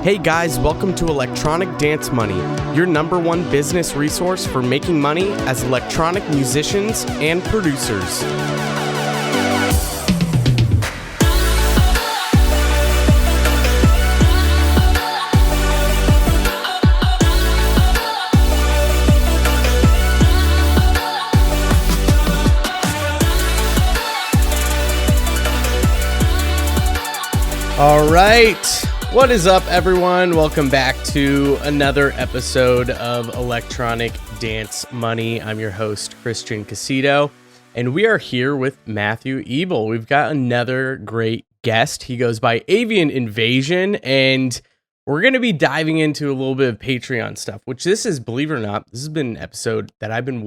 Hey guys, welcome to Electronic Dance Money, your number one business resource for making money as electronic musicians and producers. All right. What is up, everyone? Welcome back to another episode of Electronic Dance Money. I'm your host, Christian Casito, and we are here with Matthew Ebel. We've got another great guest. He goes by Avian Invasion, and we're going to be diving into a little bit of Patreon stuff, which this is, believe it or not, this has been an episode that I've been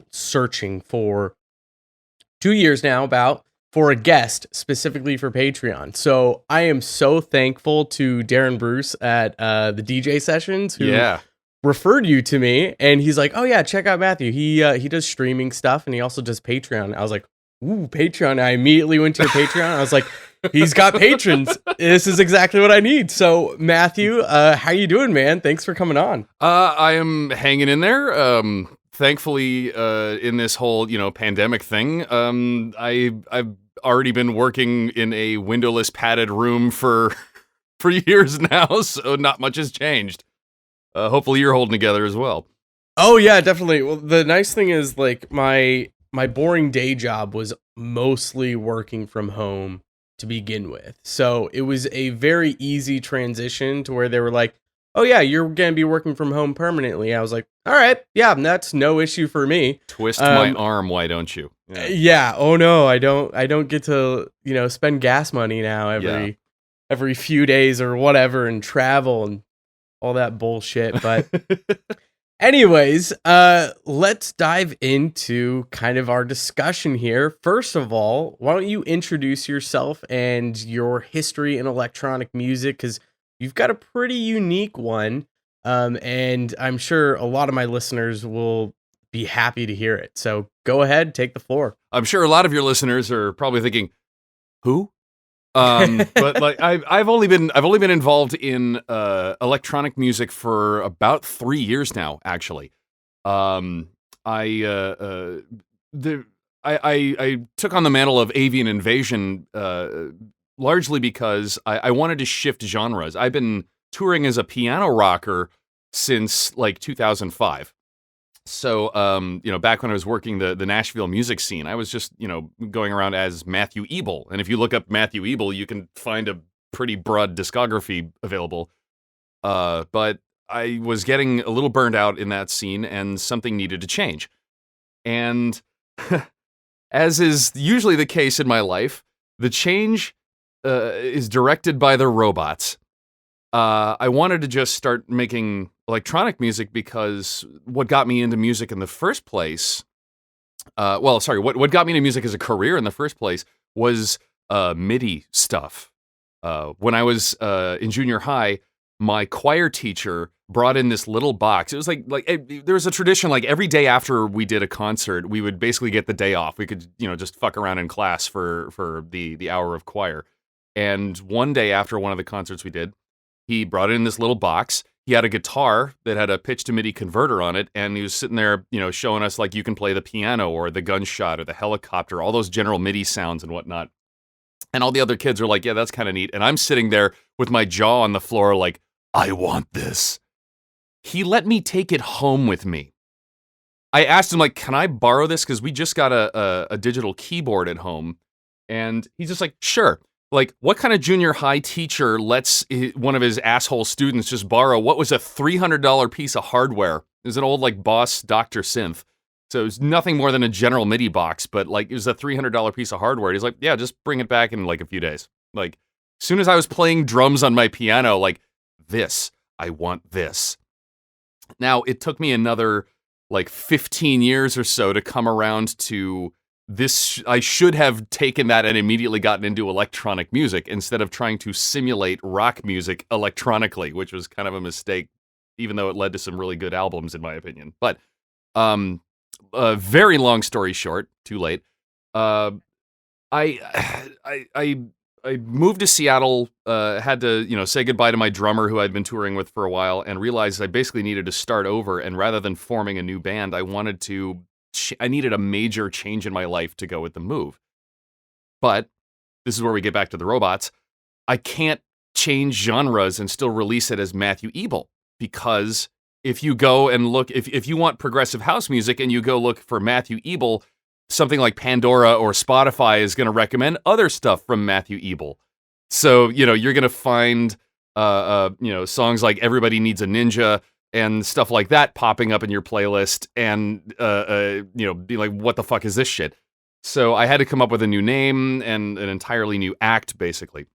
searching for 2 years now for a guest specifically for Patreon. So I am so thankful to Darren Bruce at the DJ Sessions who referred you to me, and he's like, oh yeah, check out Matthew. He does streaming stuff and he also does Patreon. I was like, ooh, Patreon. I immediately went to your Patreon. I was like, he's got patrons. This is exactly what I need. So Matthew, how you doing, man? Thanks for coming on. I am hanging in there. Thankfully, in this whole, pandemic thing, I've already been working in a windowless padded room for years now, so not much has changed. Hopefully you're holding together as well. Oh yeah, definitely. Well, the nice thing is, like, my boring day job was mostly working from home to begin with. So it was a very easy transition to where they were like, oh yeah, you're going to be working from home permanently. I was like, all right, yeah, that's no issue for me. Twist my arm, why don't you? Yeah. Oh no, I don't get to, spend gas money now every few days or whatever and travel and all that bullshit. But anyways, let's dive into kind of our discussion here. First of all, why don't you introduce yourself and your history in electronic music? Because you've got a pretty unique one, and I'm sure a lot of my listeners will be happy to hear it. So go ahead, take the floor. I'm sure a lot of your listeners are probably thinking, "Who?" But like, I've only been involved in electronic music for about 3 years now. Actually, I took on the mantle of Avian Invasion largely because I wanted to shift genres. I've been touring as a piano rocker since like 2005. So, back when I was working the Nashville music scene, I was just, going around as Matthew Ebel. And if you look up Matthew Ebel, you can find a pretty broad discography available. But I was getting a little burned out in that scene and something needed to change. And as is usually the case in my life, the change is directed by the robots. I wanted to just start making electronic music because what got me into music in the first place, what got me into music as a career in the first place was MIDI stuff. When I was in junior high, my choir teacher brought in this little box. It was like there was a tradition, like every day after we did a concert, we would basically get the day off. We could, just fuck around in class for the hour of choir. And one day after one of the concerts we did, he brought in this little box. He had a guitar that had a pitch to MIDI converter on it, and he was sitting there, showing us, like, you can play the piano or the gunshot or the helicopter, all those general MIDI sounds and whatnot. And all the other kids are like, yeah, that's kind of neat. And I'm sitting there with my jaw on the floor like, I want this. He let me take it home with me. I asked him, like, can I borrow this? Because we just got a digital keyboard at home. And he's just like, sure. Like, what kind of junior high teacher lets one of his asshole students just borrow what was a $300 piece of hardware? It was an old, like, Boss Dr. Synth. So it was nothing more than a general MIDI box, but, like, it was a $300 piece of hardware. He's like, yeah, just bring it back in, like, a few days. Like, as soon as I was playing drums on my piano, like, I want this. Now, it took me another, like, 15 years or so to come around to this. I should have taken that and immediately gotten into electronic music instead of trying to simulate rock music electronically, which was kind of a mistake, even though it led to some really good albums, in my opinion. But very long story short, too late. I I moved to Seattle, had to, say goodbye to my drummer who I'd been touring with for a while, and realized I basically needed to start over. And rather than forming a new band, I needed a major change in my life to go with the move. But this is where we get back to the robots. I can't change genres and still release it as Matthew Ebel, because if you go and look, if you want progressive house music and you go look for Matthew Ebel, something like Pandora or Spotify is going to recommend other stuff from Matthew Ebel. So, you're going to find, songs like Everybody Needs a Ninja and stuff like that popping up in your playlist and, be like, what the fuck is this shit? So I had to come up with a new name and an entirely new act, basically.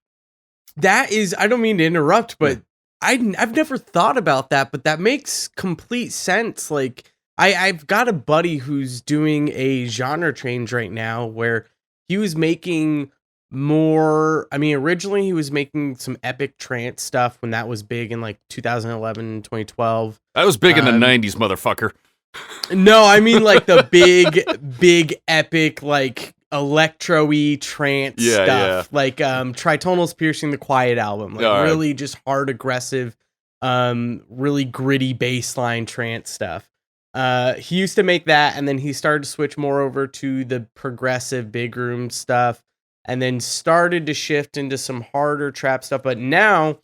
That is, I don't mean to interrupt, but I've never thought about that, but that makes complete sense. Like, I've got a buddy who's doing a genre change right now where he was making more. I mean, originally he was making some epic trance stuff when that was big in like 2011, 2012. That was big in the 90s, motherfucker. No, I mean like the big epic, like electro-y trance stuff. Like Tritonal's Piercing the Quiet album. Like really just hard, aggressive, really gritty bassline trance stuff. He used to make that, and then he started to switch more over to the progressive big room stuff, and then started to shift into some harder trap stuff. But now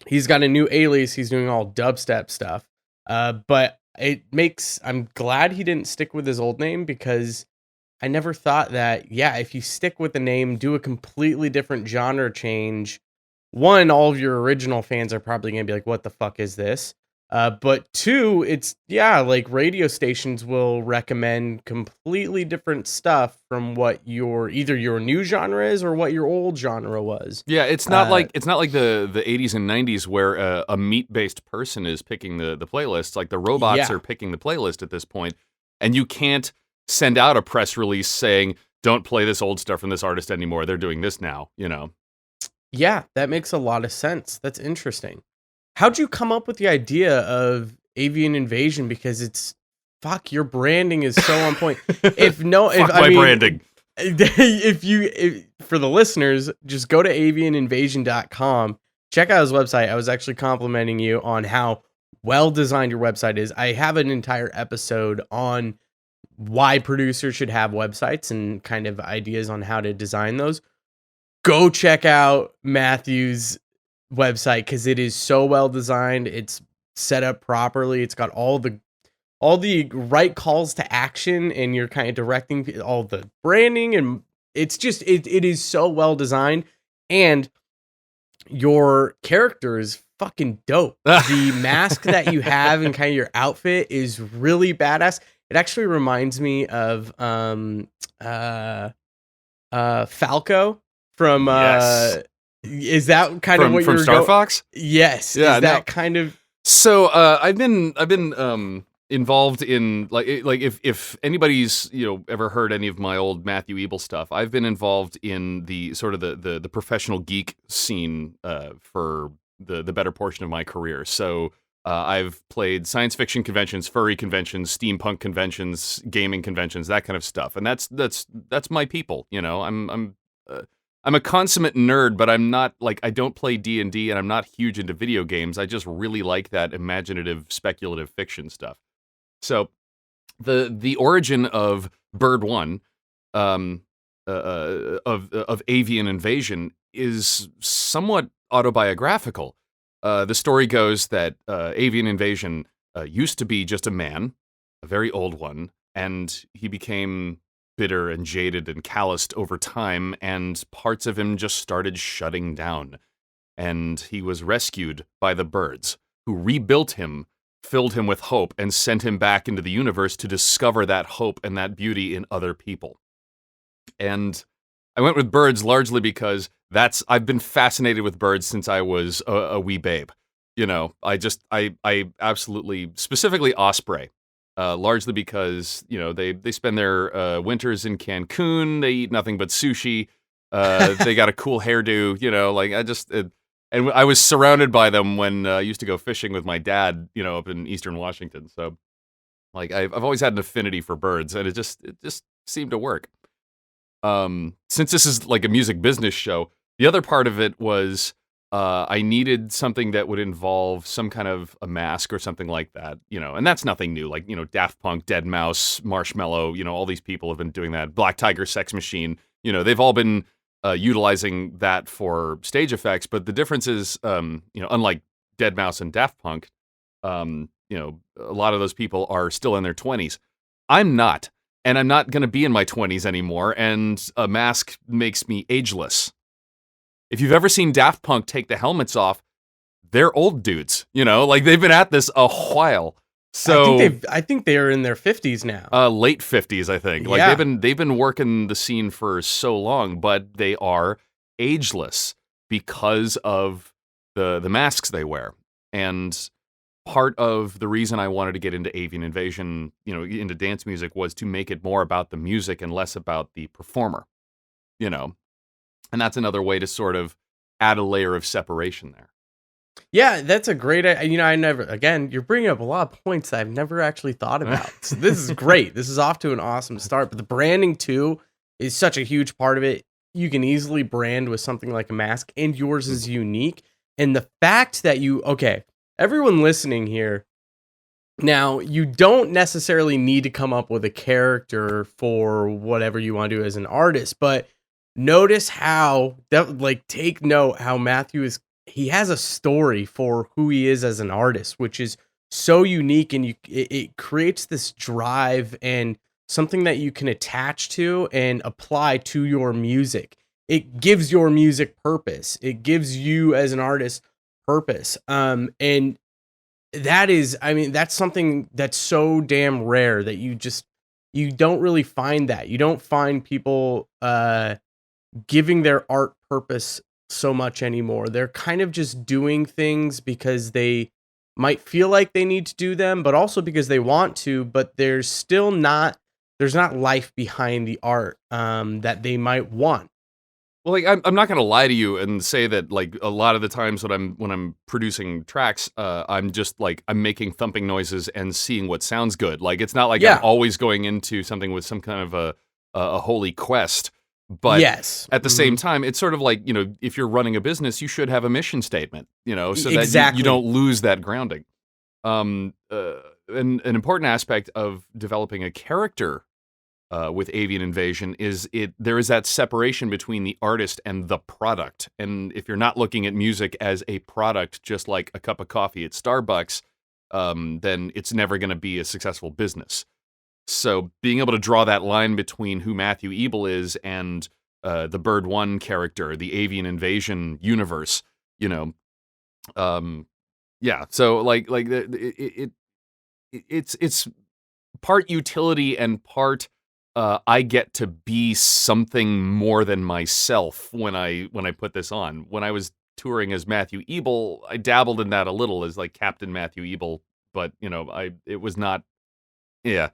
he's got a new alias. He's doing all dubstep stuff. But I'm glad he didn't stick with his old name, because I never thought that, if you stick with the name, do a completely different genre change, one, all of your original fans are probably going to be like, what the fuck is this? But two, it's, like radio stations will recommend completely different stuff from what either your new genre is or what your old genre was. Yeah, it's not like the 80s and 90s where a meat-based person is picking the playlists. Like the robots are picking the playlist at this point, and you can't send out a press release saying, don't play this old stuff from this artist anymore. They're doing this now, Yeah, that makes a lot of sense. That's interesting. How'd you come up with the idea of Avian Invasion? Because your branding is so on point. Branding. If for the listeners, just go to avianinvasion.com, check out his website. I was actually complimenting you on how well designed your website is. I have an entire episode on why producers should have websites and kind of ideas on how to design those. Go check out Matthew's website, because it is so well designed. It's set up properly. It's got all the right calls to action, and you're kind of directing all the branding, and it's just it is so well designed, and your character is fucking dope. The mask that you have and kind of your outfit is really badass. It actually reminds me of Falco from yes. Is that kind of what you're from Star Fox? Yes. Yeah. Is that kind of? So I've been involved in like if anybody's ever heard any of my old Matthew Ebel stuff, I've been involved in the sort of the professional geek scene for the better portion of my career. So I've played science fiction conventions, furry conventions, steampunk conventions, gaming conventions, that kind of stuff, and that's my people. I'm a consummate nerd, but I'm not I don't play D&D, and I'm not huge into video games. I just really like that imaginative, speculative fiction stuff. So the origin of Bird One, of Avian Invasion, is somewhat autobiographical. The story goes that Avian Invasion used to be just a man, a very old one, and he became bitter and jaded and calloused over time, and parts of him just started shutting down. And he was rescued by the birds, who rebuilt him, filled him with hope, and sent him back into the universe to discover that hope and that beauty in other people. And I went with birds largely because I've been fascinated with birds since I was a wee babe. I absolutely, specifically osprey. Largely because, they spend their winters in Cancun, they eat nothing but sushi, they got a cool hairdo, and I was surrounded by them when I used to go fishing with my dad, up in Eastern Washington. So, I've always had an affinity for birds, and it just seemed to work. Since this is like a music business show, The other part of it was I needed something that would involve some kind of a mask or something like that, and that's nothing new. Like, Daft Punk, Deadmau5, Marshmello, all these people have been doing that. Black Tiger, Sex Machine, they've all been utilizing that for stage effects. But the difference is, unlike Deadmau5 and Daft Punk, a lot of those people are still in their 20s. I'm not, and I'm not going to be in my 20s anymore, and a mask makes me ageless. If you've ever seen Daft Punk take the helmets off, they're old dudes, like they've been at this a while. So I think they are in their 50s now. Late 50s, I think. Like they've been working the scene for so long, but they are ageless because of the masks they wear. And part of the reason I wanted to get into Avian Invasion, into dance music, was to make it more about the music and less about the performer, And that's another way to sort of add a layer of separation there. Yeah, that's a great, you're bringing up a lot of points that I've never actually thought about. So this is great. This is off to an awesome start. But the branding too is such a huge part of it. You can easily brand with something like a mask, and yours is unique. And the fact that everyone listening here, now you don't necessarily need to come up with a character for whatever you want to do as an artist, but notice how, take note how Matthew he has a story for who he is as an artist, which is so unique, and it creates this drive and something that you can attach to and apply to your music. It gives your music purpose. It gives you as an artist purpose. And that is, that's something that's so damn rare that you don't really find that. You don't find people giving their art purpose so much anymore. They're kind of just doing things because they might feel like they need to do them, but also because they want to, but there's not life behind the art that they might want. Well, I'm not going to lie to you and say that, a lot of the times when I'm producing tracks, I'm just I'm making thumping noises and seeing what sounds good. It's not like I'm always going into something with some kind of a holy quest. But yes, at the same time, it's sort of like, if you're running a business, you should have a mission statement, so that you don't lose that grounding. An important aspect of developing a character with Avian Invasion is there is that separation between the artist and the product. And if you're not looking at music as a product, just like a cup of coffee at Starbucks, then it's never going to be a successful business. So being able to draw that line between who Matthew Ebel is and the Bird One character, the Avian Invasion universe, So it's part utility and part I get to be something more than myself when I put this on. When I was touring as Matthew Ebel, I dabbled in that a little as Captain Matthew Ebel, but it was not. Yeah.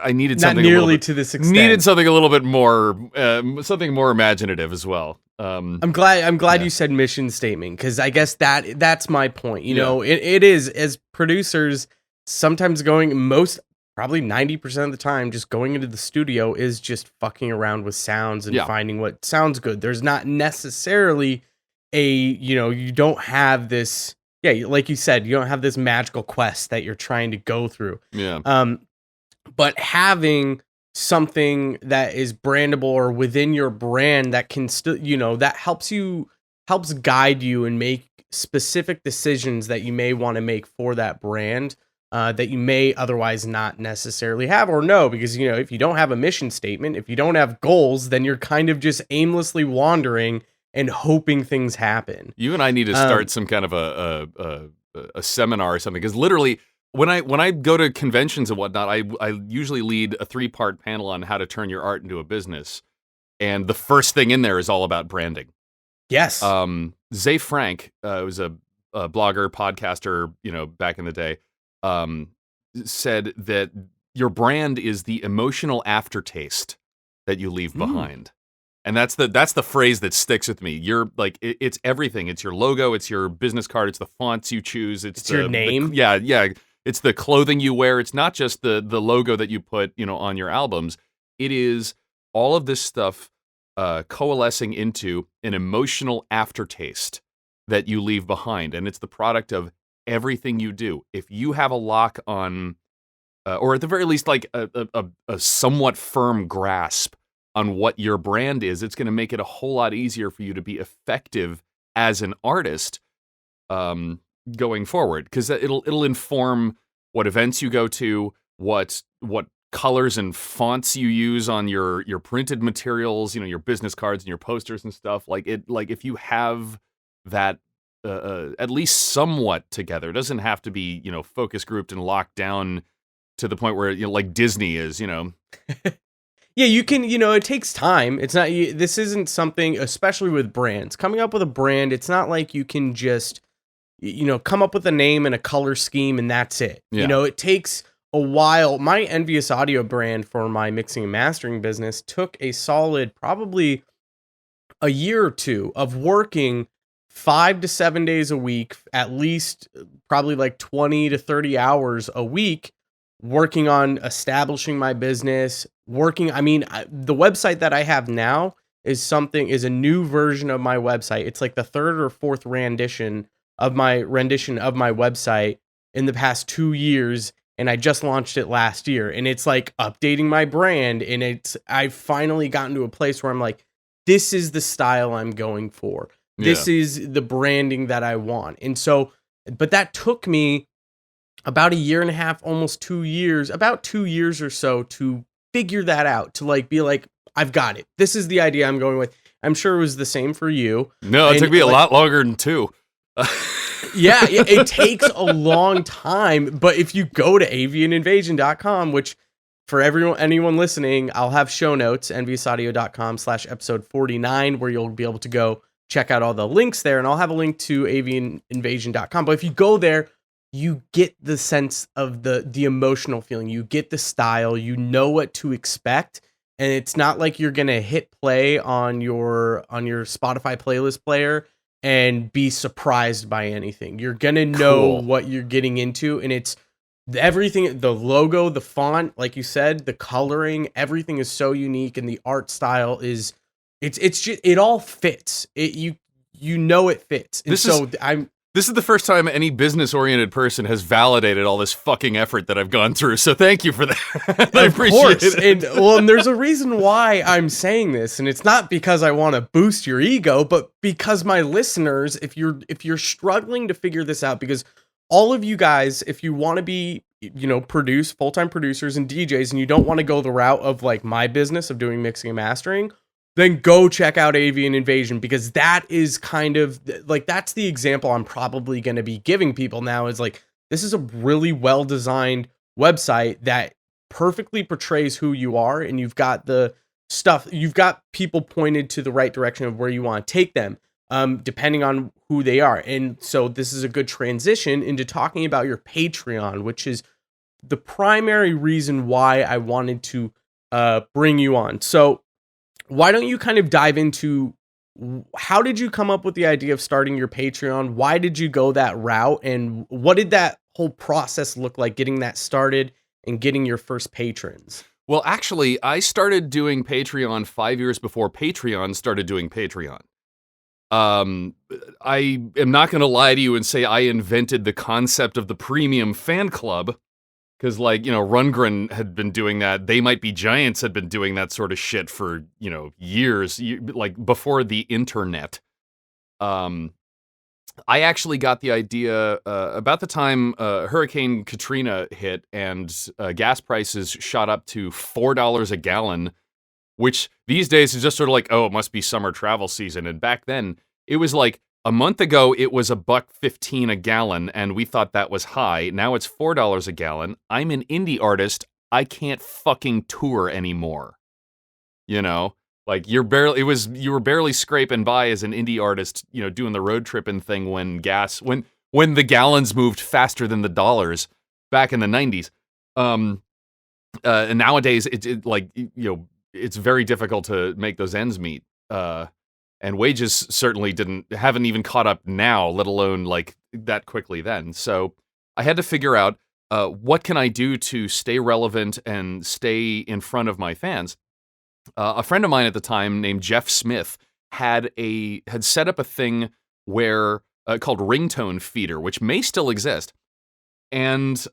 I needed not something nearly to this extent. Needed something a little bit more, something more imaginative as well. I'm glad you said mission statement, because I guess that's my point. It is, as producers, sometimes probably 90% of the time, just going into the studio is just fucking around with sounds and finding what sounds good. There's not necessarily you don't have this, like you said, you don't have this magical quest that you're trying to go through. Yeah. But having something that is brandable or within your brand that can still, that helps guide you and make specific decisions that you may want to make for that brand, that you may otherwise not necessarily have or know. Because, if you don't have a mission statement, if you don't have goals, then you're kind of just aimlessly wandering and hoping things happen. You and I need to start some kind of a seminar or something, because literally, when I go to conventions and whatnot, I usually lead a 3-part panel on how to turn your art into a business, and the first thing in there is all about branding. Yes. Zay Frank was a blogger, podcaster, back in the day, said that your brand is the emotional aftertaste that you leave behind. And that's the phrase that sticks with me. You're it's everything. It's your logo. It's your business card. It's the fonts you choose. It's your name. Yeah. It's the clothing you wear. It's not just the logo that you put, on your albums. It is all of this stuff coalescing into an emotional aftertaste that you leave behind, and it's the product of everything you do. If you have a lock on, or at the very least, like a somewhat firm grasp on what your brand is, it's going to make it a whole lot easier for you to be effective as an artist going forward, because it'll inform what events you go to, what colors and fonts you use on your printed materials, your business cards and your posters and stuff. Like if you have that at least somewhat together, it doesn't have to be focus grouped and locked down to the point where like Disney is. Yeah, you can, it takes time. It's not, this isn't something, especially with brands. Coming up with a brand, it's not like you can just, come up with a name and a color scheme and that's it. Yeah. It takes a while. My Envious audio brand for my mixing and mastering business took a solid, probably a year or two of working 5 to 7 days a week, at least probably like 20 to 30 hours a week, working on establishing my business, the website that I have now is a new version of my website. It's like the third or fourth rendition of my website in the past 2 years. And I just launched it last year, and it's like updating my brand. And I've finally gotten to a place where I'm like, this is the style I'm going for. This is the branding that I want. And so, but that took me about a year and a half, almost 2 years, about 2 years or so to figure that out, to like be like, I've got it. This is the idea I'm going with. I'm sure it was the same for you. No, it took me a lot longer than 2. Yeah, it takes a long time. But if you go to avianinvasion.com, which for anyone listening, I'll have show notes, enviousaudio.com/episode 49, where you'll be able to go check out all the links there. And I'll have a link to avianinvasion.com. But if you go there, you get the sense of the emotional feeling. You get the style. You know what to expect. And it's not like you're going to hit play on your Spotify playlist player and be surprised by anything. You're going to know what you're getting into. And it's everything, the logo, the font, like you said, the coloring, everything is so unique. And the art style is, it's just, it all fits. It fits. And This is the first time any business-oriented person has validated all this fucking effort that I've gone through, so thank you for that. I appreciate it. And there's a reason why I'm saying this, and it's not because I want to boost your ego, but because my listeners, if you're struggling to figure this out, because all of you guys, if you want to be, produce full-time producers and DJs, and you don't want to go the route of like my business of doing mixing and mastering, then go check out Avian Invasion, because that is kind of like, that's the example I'm probably going to be giving people now, is like, this is a really well-designed website that perfectly portrays who you are. And you've got you've got people pointed to the right direction of where you want to take them, depending on who they are. And so this is a good transition into talking about your Patreon, which is the primary reason why I wanted to bring you on. So why don't you kind of dive into, how did you come up with the idea of starting your Patreon? Why did you go that route? And what did that whole process look like, getting that started and getting your first patrons? Well, actually, I started doing Patreon 5 years before Patreon started doing Patreon. I am not going to lie to you and say I invented the concept of the premium fan club, because, like, Rundgren had been doing that. They Might Be Giants had been doing that sort of shit for, years, like before the internet. I actually got the idea about the time Hurricane Katrina hit and gas prices shot up to $4 a gallon, which these days is just sort of like, oh, it must be summer travel season. And back then, it was like, a month ago, it was $1.15 a gallon, and we thought that was high. Now it's $4 a gallon. I'm an indie artist. I can't fucking tour anymore. Like you were barely scraping by as an indie artist, doing the road tripping thing when the gallons moved faster than the dollars back in the 90s. And nowadays, it's very difficult to make those ends meet. And wages certainly haven't even caught up now, let alone like that quickly then. So I had to figure out what can I do to stay relevant and stay in front of my fans. a friend of mine at the time named Jeff Smith had set up a thing where called Ringtone Feeder, which may still exist, and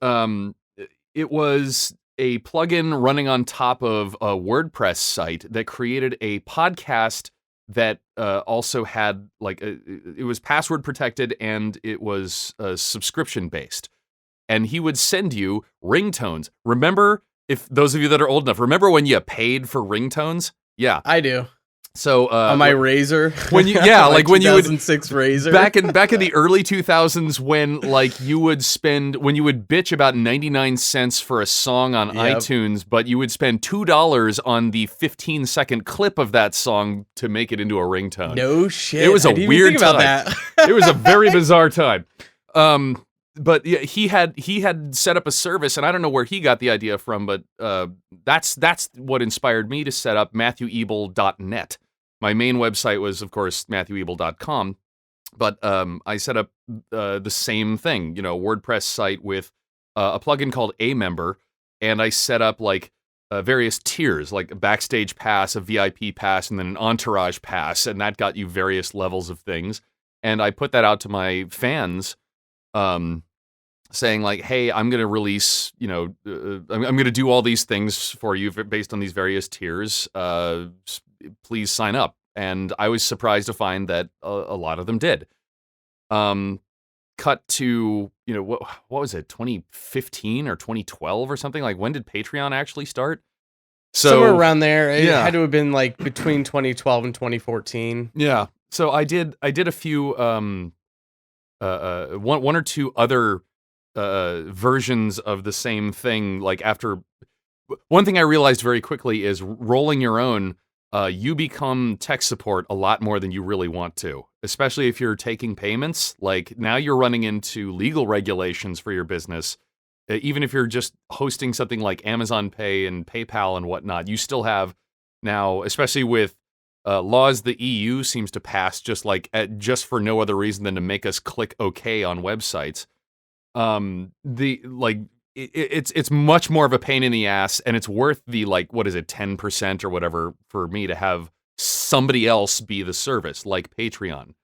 it was a plugin running on top of a WordPress site that created a podcast that also had it was password protected and it was subscription based, and he would send you ringtones. Remember, if those of you that are old enough, remember when you paid for ringtones? Yeah, I do. So on my Razor, when you like when you would 2006 Razor back in the early 2000s, when like you would bitch about 99 cents for a song on iTunes, but you would spend $2 on the 15-second clip of that song to make it into a ringtone. No shit. It was a weird time. About that. It was a very bizarre time. But yeah, he had set up a service, and I don't know where he got the idea from, but that's what inspired me to set up MatthewEbel.net. My main website was, of course, MatthewEbel.com, but I set up the same thing, WordPress site with a plugin called A Member, and I set up like various tiers, like a backstage pass, a VIP pass, and then an entourage pass, and that got you various levels of things. And I put that out to my fans, saying like, hey, I'm going to release, I'm going to do all these things for you based on these various tiers. Please sign up. And I was surprised to find that a lot of them did. Cut to, what was it, 2015 or 2012 or something? Like, when did Patreon actually start? Somewhere around there. It had to have been like between 2012 and 2014. Yeah. So I did a few, one or two other versions of the same thing. Like, after one thing I realized very quickly is rolling your own. You become tech support a lot more than you really want to, especially if you're taking payments. Like, now you're running into legal regulations for your business. Even if you're just hosting something like Amazon Pay and PayPal and whatnot, you still have now, especially with laws the EU seems to pass just for no other reason than to make us click OK on websites. It's much more of a pain in the ass, and it's worth the 10% or whatever for me to have somebody else be the service, like Patreon.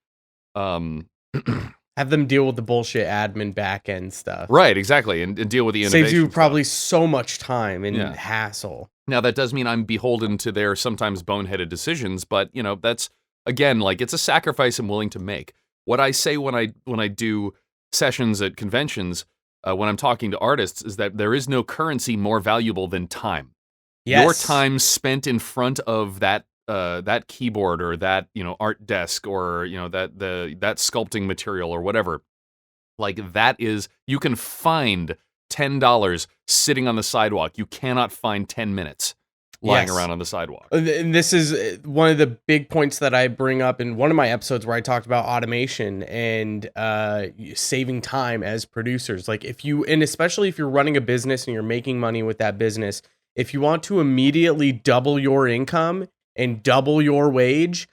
Have them deal with the bullshit admin backend stuff. Right, exactly, and deal with the innovation. Saves you probably so much time and hassle. Now, that does mean I'm beholden to their sometimes boneheaded decisions, but that's, again, it's a sacrifice I'm willing to make. What I say when I do sessions at conventions, when I'm talking to artists, is that there is no currency more valuable than time. Yes. Your time spent in front of that keyboard or that art desk or that sculpting material or whatever, that is, you can find $10 sitting on the sidewalk. You cannot find 10 minutes lying around on the sidewalk. And this is one of the big points that I bring up in one of my episodes where I talked about automation and saving time as producers. Especially if you're running a business and you're making money with that business, if you want to immediately double your income and double your wage,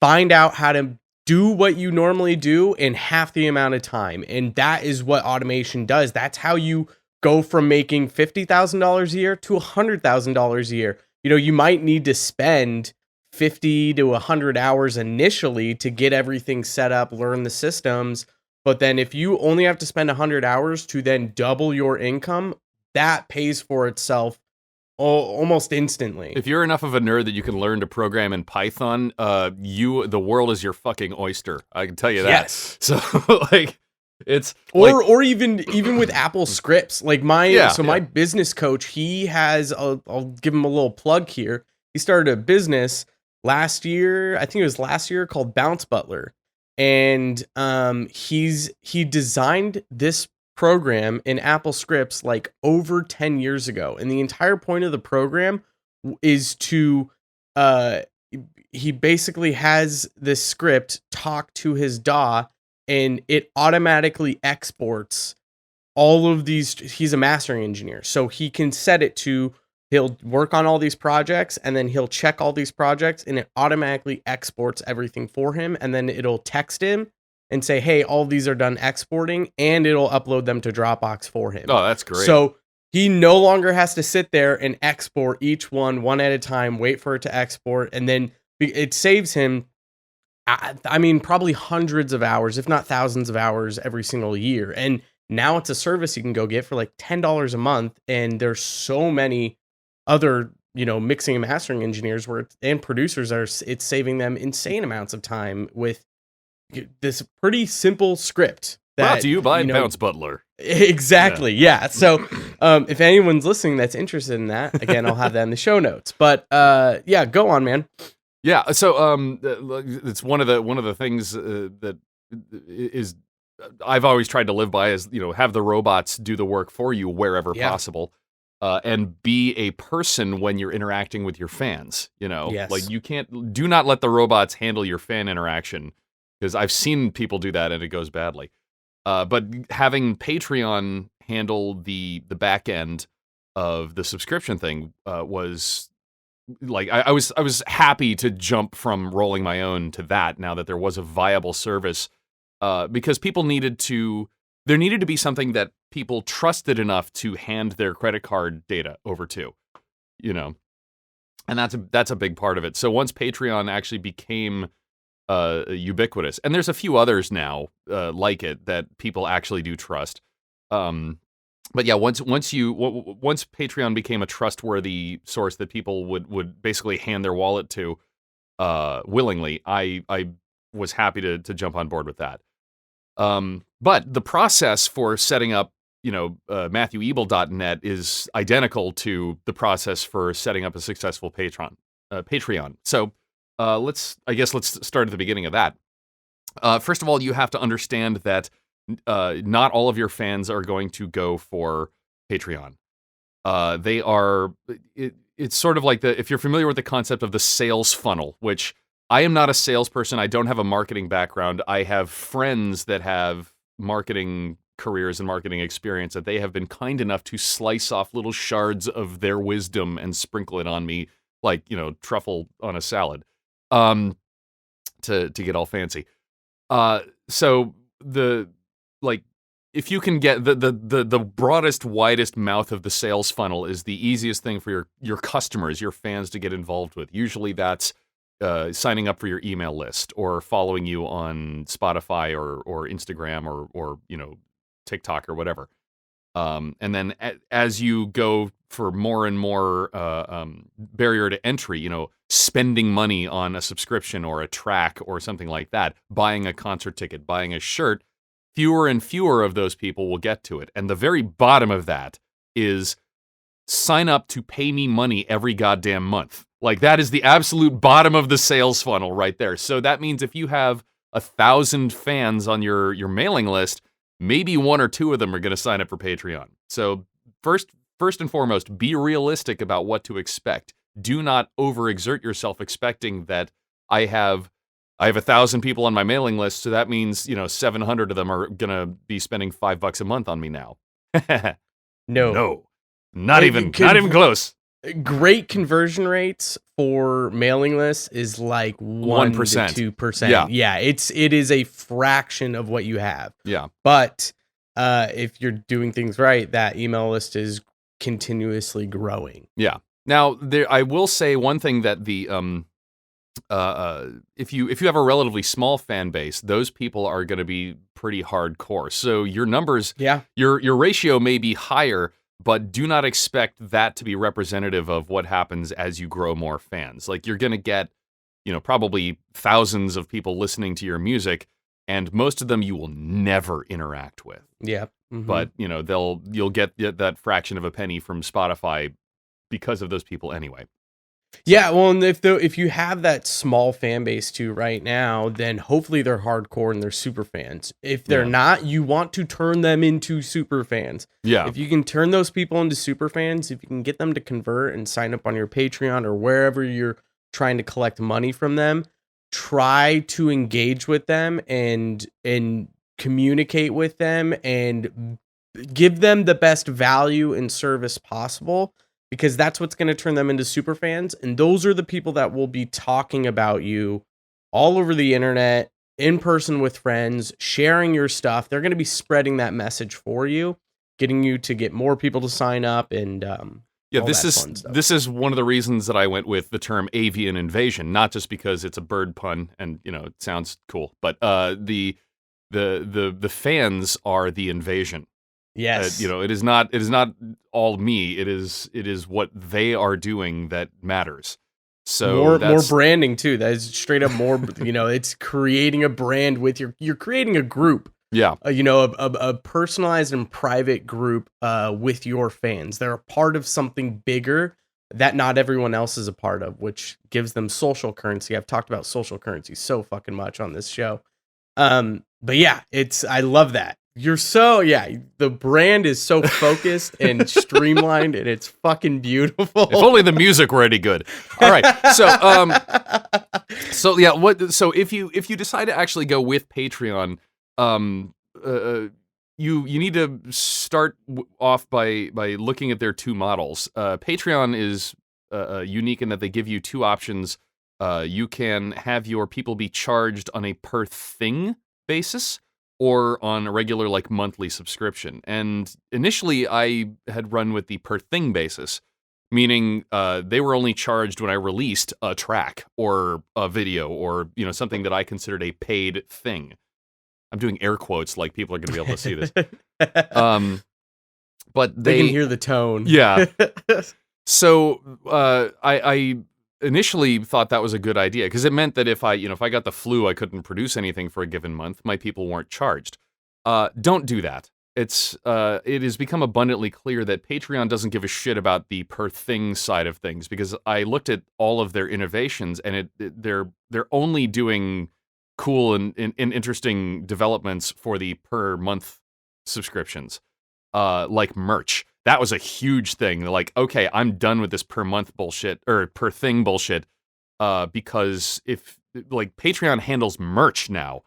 find out how to do what you normally do in half the amount of time. And that is what automation does. That's how you go from making $50,000 a year to $100,000 a year. You might need to spend 50 to 100 hours initially to get everything set up, learn the systems. But then if you only have to spend 100 hours to then double your income, that pays for itself almost instantly. If you're enough of a nerd that you can learn to program in Python, the world is your fucking oyster. I can tell you that. Yes. So it's or even with Apple scripts. My business coach, he has I'll give him a little plug here. He started a business last year, I think it was last year, called Bounce Butler. And he designed this program in Apple scripts over 10 years ago. And the entire point of the program is to he basically has this script talk to his DAW, and it automatically exports all of these. He's a mastering engineer, so he can set it to, he'll work on all these projects, and then he'll check all these projects, and it automatically exports everything for him, and then it'll text him and say, hey, all of these are done exporting, and it'll upload them to Dropbox for him. Oh, that's great. So he no longer has to sit there and export each one at a time, wait for it to export, and then it saves him, I mean, probably hundreds of hours, if not thousands of hours every single year. And now it's a service you can go get for like $10 a month. And there's so many other, mixing and mastering engineers and producers it's saving them insane amounts of time with this pretty simple script. Brought to you by Bounce Butler. Exactly. Yeah. So, if anyone's listening that's interested in that, again, I'll have that in the show notes. But yeah, go on, man. Yeah. So, it's one of the things that is I've always tried to live by is have the robots do the work for you wherever possible, and be a person when you're interacting with your fans. Yes. Like do not let the robots handle your fan interaction, because I've seen people do that and it goes badly. But having Patreon handle the back end of the subscription thing was like I was happy to jump from rolling my own to that now that there was a viable service, because there needed to be something that people trusted enough to hand their credit card data over to, and that's a big part of it. So once Patreon actually became ubiquitous, and there's a few others now like it that people actually do trust. But yeah, once Patreon became a trustworthy source that people would basically hand their wallet to willingly, I was happy to jump on board with that. But the process for setting up MatthewEbel.net is identical to the process for setting up a successful Patreon. So let's start at the beginning of that. First of all, you have to understand that not all of your fans are going to go for Patreon. It's sort of like if you're familiar with the concept of the sales funnel, which I am not a salesperson. I don't have a marketing background. I have friends that have marketing careers and marketing experience that they have been kind enough to slice off little shards of their wisdom and sprinkle it on me like, truffle on a salad. To get all fancy. So if you can get the broadest, widest mouth of the sales funnel is the easiest thing for your customers, your fans to get involved with. Usually that's signing up for your email list or following you on Spotify or Instagram or TikTok or whatever. And then as you go for more and more barrier to entry, spending money on a subscription or a track or something like that, buying a concert ticket, buying a shirt, fewer and fewer of those people will get to it. And the very bottom of that is sign up to pay me money every goddamn month. Like, that is the absolute bottom of the sales funnel right there. So that means if you have 1,000 fans on your mailing list, maybe one or two of them are going to sign up for Patreon. So first and foremost, be realistic about what to expect. Do not overexert yourself expecting that I have 1,000 people on my mailing list, so that means 700 of them are going to be spending $5 a month on me now. No, not even close. Great conversion rates for mailing lists is like 1% to 2%. Yeah, it is a fraction of what you have. Yeah. But if you're doing things right, that email list is continuously growing. Yeah. Now, I will say one thing that the if you have a relatively small fan base, those people are going to be pretty hardcore. So your numbers, your ratio may be higher, but do not expect that to be representative of what happens as you grow more fans. Like, you're going to get, probably thousands of people listening to your music, and most of them you will never interact with. Yeah. Mm-hmm. But, you'll get that fraction of a penny from Spotify because of those people anyway. Yeah, well, and if you have that small fan base too right now, then hopefully they're hardcore and they're super fans. If they're not, you want to turn them into super fans. Yeah. If you can turn those people into super fans, if you can get them to convert and sign up on your Patreon or wherever you're trying to collect money from them, try to engage with them and communicate with them and give them the best value and service possible. Because that's what's going to turn them into super fans. And those are the people that will be talking about you all over the internet, in person with friends, sharing your stuff. They're going to be spreading that message for you. getting you to get more people to sign up, and yeah, all this that is fun stuff. this is one of the reasons that I went with the term avian invasion, not just because it's a bird pun and it sounds cool, but the fans are the invasion. Yes. It is not all me. It is what they are doing that matters. So more branding too. That is straight up more. It's creating a brand with you're creating a group. Yeah. A personalized and private group with your fans. They're a part of something bigger that not everyone else is a part of, which gives them social currency. I've talked about social currency so fucking much on this show. But yeah, I love that. The brand is so focused and streamlined, and it's fucking beautiful. If only the music were any good. All right. So if you decide to actually go with Patreon, you need to start off by looking at their two models. Patreon is unique in that they give you two options. You can have your people be charged on a per thing basis or on a regular monthly subscription. And initially I had run with the per thing basis, meaning they were only charged when I released a track or a video or something that I considered a paid thing. I'm doing air quotes like people are going to be able to see this. But they can hear the tone. Yeah. So I initially thought that was a good idea because it meant that if I got the flu, I couldn't produce anything for a given month. My people weren't charged. Don't do that. It has become abundantly clear that Patreon doesn't give a shit about the per thing side of things because I looked at all of their innovations and they're only doing cool and interesting developments for the per month subscriptions, like merch. That was a huge thing. They're like, okay, I'm done with this per month bullshit or per thing bullshit, because if Patreon handles merch now,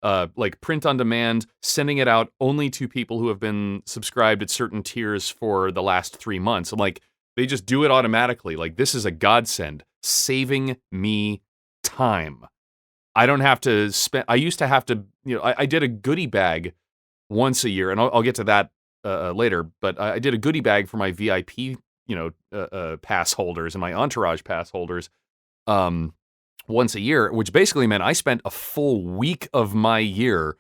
like print on demand, sending it out only to people who have been subscribed at certain tiers for the last 3 months. I'm like, they just do it automatically. Like, this is a godsend, saving me time. I don't have to spend. I used to have to. I did a goodie bag once a year, and I'll get to that later. But I did a goodie bag for my VIP, pass holders and my entourage pass holders, once a year, which basically meant I spent a full week of my year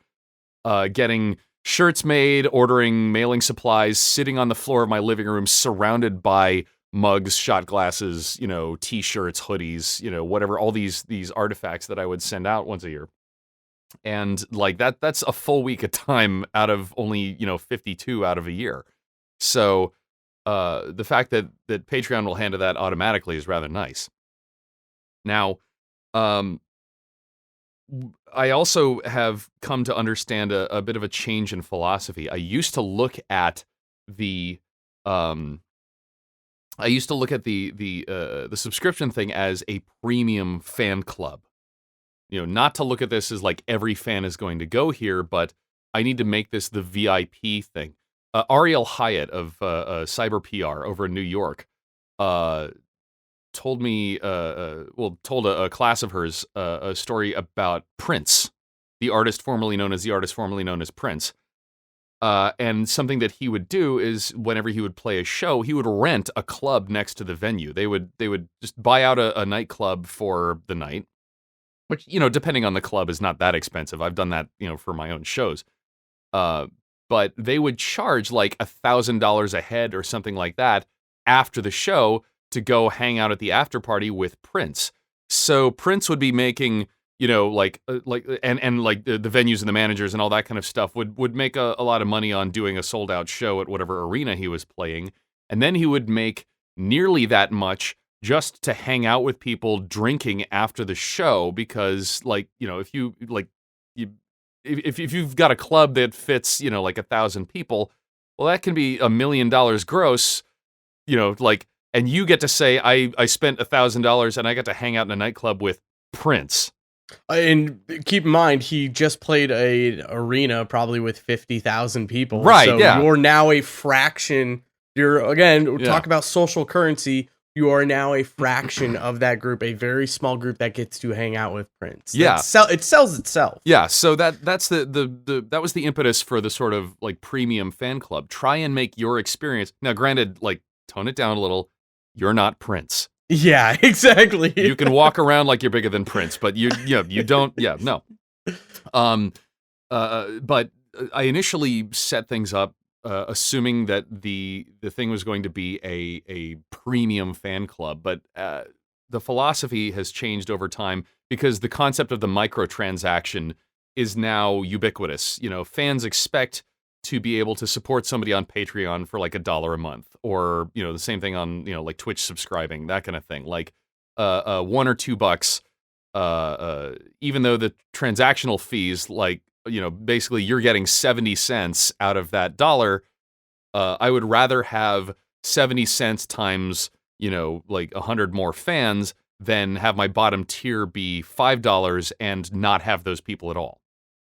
getting shirts made, ordering mailing supplies, sitting on the floor of my living room, surrounded by mugs, shot glasses, t-shirts, hoodies, whatever, all these artifacts that I would send out once a year. And that's a full week of time out of only, 52 out of a year. So the fact that Patreon will handle that automatically is rather nice. Now, I also have come to understand a bit of a change in philosophy. I used to look at the subscription thing as a premium fan club. Not to look at this as like every fan is going to go here, but I need to make this the VIP thing. Ariel Hyatt of Cyber PR over in New York told a class of hers a story about Prince, the artist formerly known as Prince. And something that he would do is whenever he would play a show, he would rent a club next to the venue. They would just buy out a nightclub for the night, which, depending on the club is not that expensive. I've done that, for my own shows. But they would charge like $1,000 a head or something like that after the show to go hang out at the after party with Prince. So Prince would be making, the venues and the managers and all that kind of stuff would make a lot of money on doing a sold out show at whatever arena he was playing. And then he would make nearly that much just to hang out with people drinking after the show. Because if you've got a club that fits, 1,000 people, well, that can be $1 million gross, and you get to say, I spent $1,000 and I got to hang out in a nightclub with Prince. And keep in mind, he just played an arena probably with 50,000 people. Right, so yeah. You're now a fraction. Talk about social currency. you are now a fraction of that group, a very small group that gets to hang out with Prince. Yeah. It sells itself. Yeah, so that's that was the impetus for the sort of like premium fan club. Try and make your experience. Now, granted, like tone it down a little. You're not Prince. Yeah, exactly. You can walk around like you're bigger than Prince, but you don't. Yeah, no. But I initially set things up assuming that the thing was going to be a premium fan club, but the philosophy has changed over time because the concept of the microtransaction is now ubiquitous. You know, fans expect to be able to support somebody on Patreon for like $1 a month, or you know, the same thing on like Twitch subscribing, that kind of thing. Like $1 or $2. Even though the transactional fees, like, basically you're getting 70 cents out of that dollar, I would rather have 70 cents times, like 100 more fans than have my bottom tier be $5 and not have those people at all.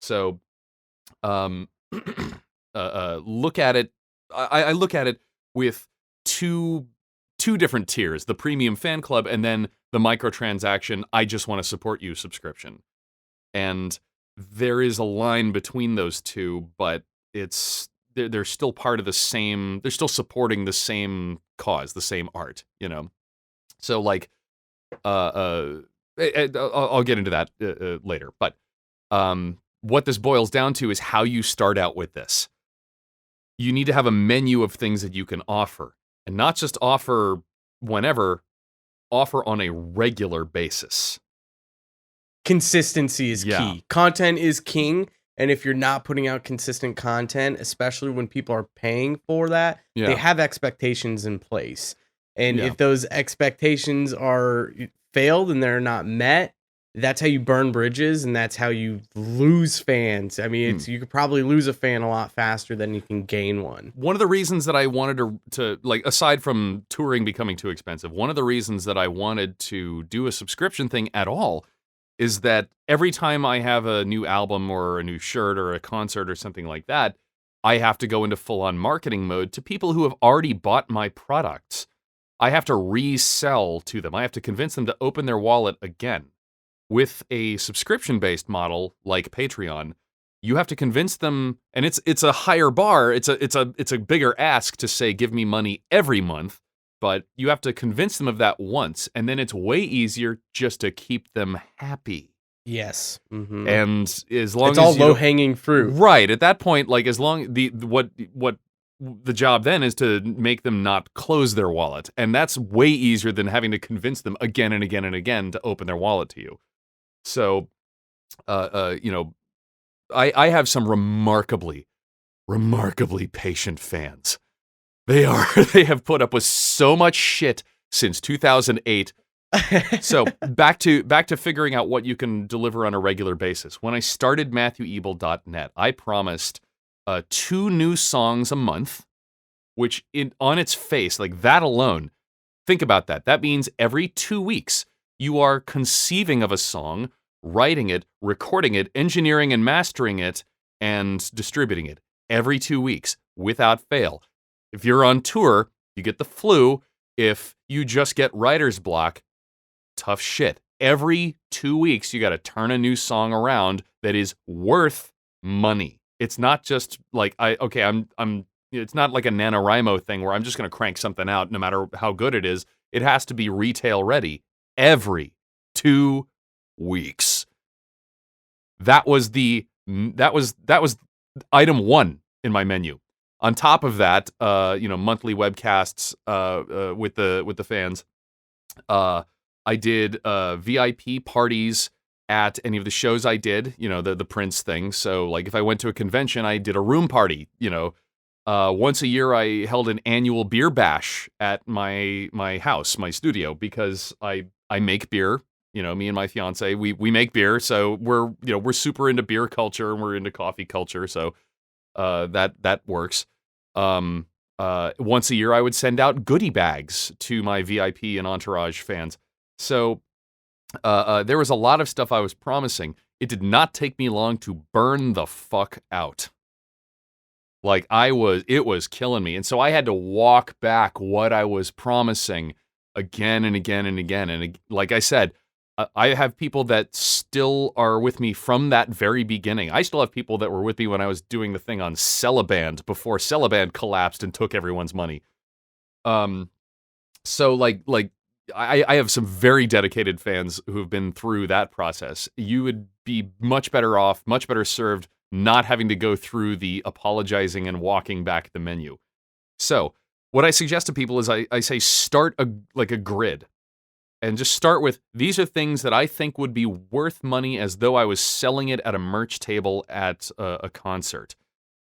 So, look at it. I look at it with two different tiers: the premium fan club and then the microtransaction I just want to support you subscription. And there is a line between those two, but they're still part of the same. They're still supporting the same cause, the same art. So like, I'll get into that later. But what this boils down to is how you start out with this. You need to have a menu of things that you can offer, and not just offer whenever, offer on a regular basis. Consistency is key. Content is king, and if you're not putting out consistent content, especially when people are paying for that, they have expectations in place. And if those expectations are failed and they're not met, that's how you burn bridges, and that's how you lose fans. I mean, you could probably lose a fan a lot faster than you can gain one. One of the reasons that I wanted to like, aside from touring becoming too expensive, one of the reasons that I wanted to do a subscription thing at all is that every time I have a new album or a new shirt or a concert or something like that, I have to go into full-on marketing mode to people who have already bought my products. I have to resell to them. I have to convince them to open their wallet again. With a subscription-based model like Patreon, you have to convince them, and it's a higher bar. It's a bigger ask to say, give me money every month, but you have to convince them of that once, and then it's way easier just to keep them happy. Yes, and as long it's as all low-hanging fruit, right? At that point, like as long what the job then is to make them not close their wallet, and that's way easier than having to convince them again and again and again to open their wallet to you. So, I have some remarkably patient fans. They have put up with so much shit since 2008. So back to figuring out what you can deliver on a regular basis. When I started MatthewEbel.net, I promised 2 new songs a month, which on its face, like that alone, think about that. That means every 2 weeks you are conceiving of a song, writing it, recording it, engineering and mastering it, and distributing it every 2 weeks without fail. If you're on tour, you get the flu. If you just get writer's block, tough shit. Every 2 weeks, you got to turn a new song around that is worth money. It's not just like it's not like a NaNoWriMo thing where I'm just going to crank something out no matter how good it is. It has to be retail ready every 2 weeks. That was item 1 in my menu. On top of that, monthly webcasts with the fans. I did VIP parties at any of the shows I did, the Prince thing. So like if I went to a convention, I did a room party, once a year I held an annual beer bash at my house, my studio, because I make beer, me and my fiance, we make beer. So we're super into beer culture and we're into coffee culture. So that works. Once a year I would send out goodie bags to my VIP and entourage fans. So there was a lot of stuff I was promising. It did not take me long to burn the fuck out. Like it was killing me. And so I had to walk back what I was promising again and again and again. And like I said, I have people that still are with me from that very beginning. I still have people that were with me when I was doing the thing on Celiband before Celiband collapsed and took everyone's money. So like I have some very dedicated fans who have been through that process. You would be much better off, much better served not having to go through the apologizing and walking back the menu. So what I suggest to people is I say start a grid. And just start with, these are things that I think would be worth money as though I was selling it at a merch table at a concert.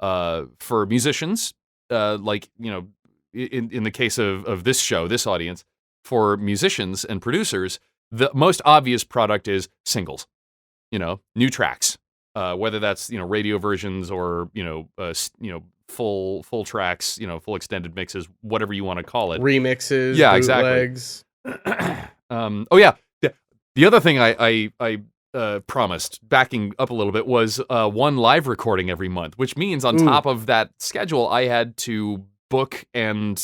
For musicians, like, you know, in the case of this show, this audience, for musicians and producers, the most obvious product is singles, you know, new tracks, whether that's, you know, radio versions or, full tracks, you know, full extended mixes, whatever you want to call it. Remixes, yeah, bootlegs. Exactly. The other thing I promised, backing up a little bit, was one live recording every month, which means on top of that schedule, I had to book and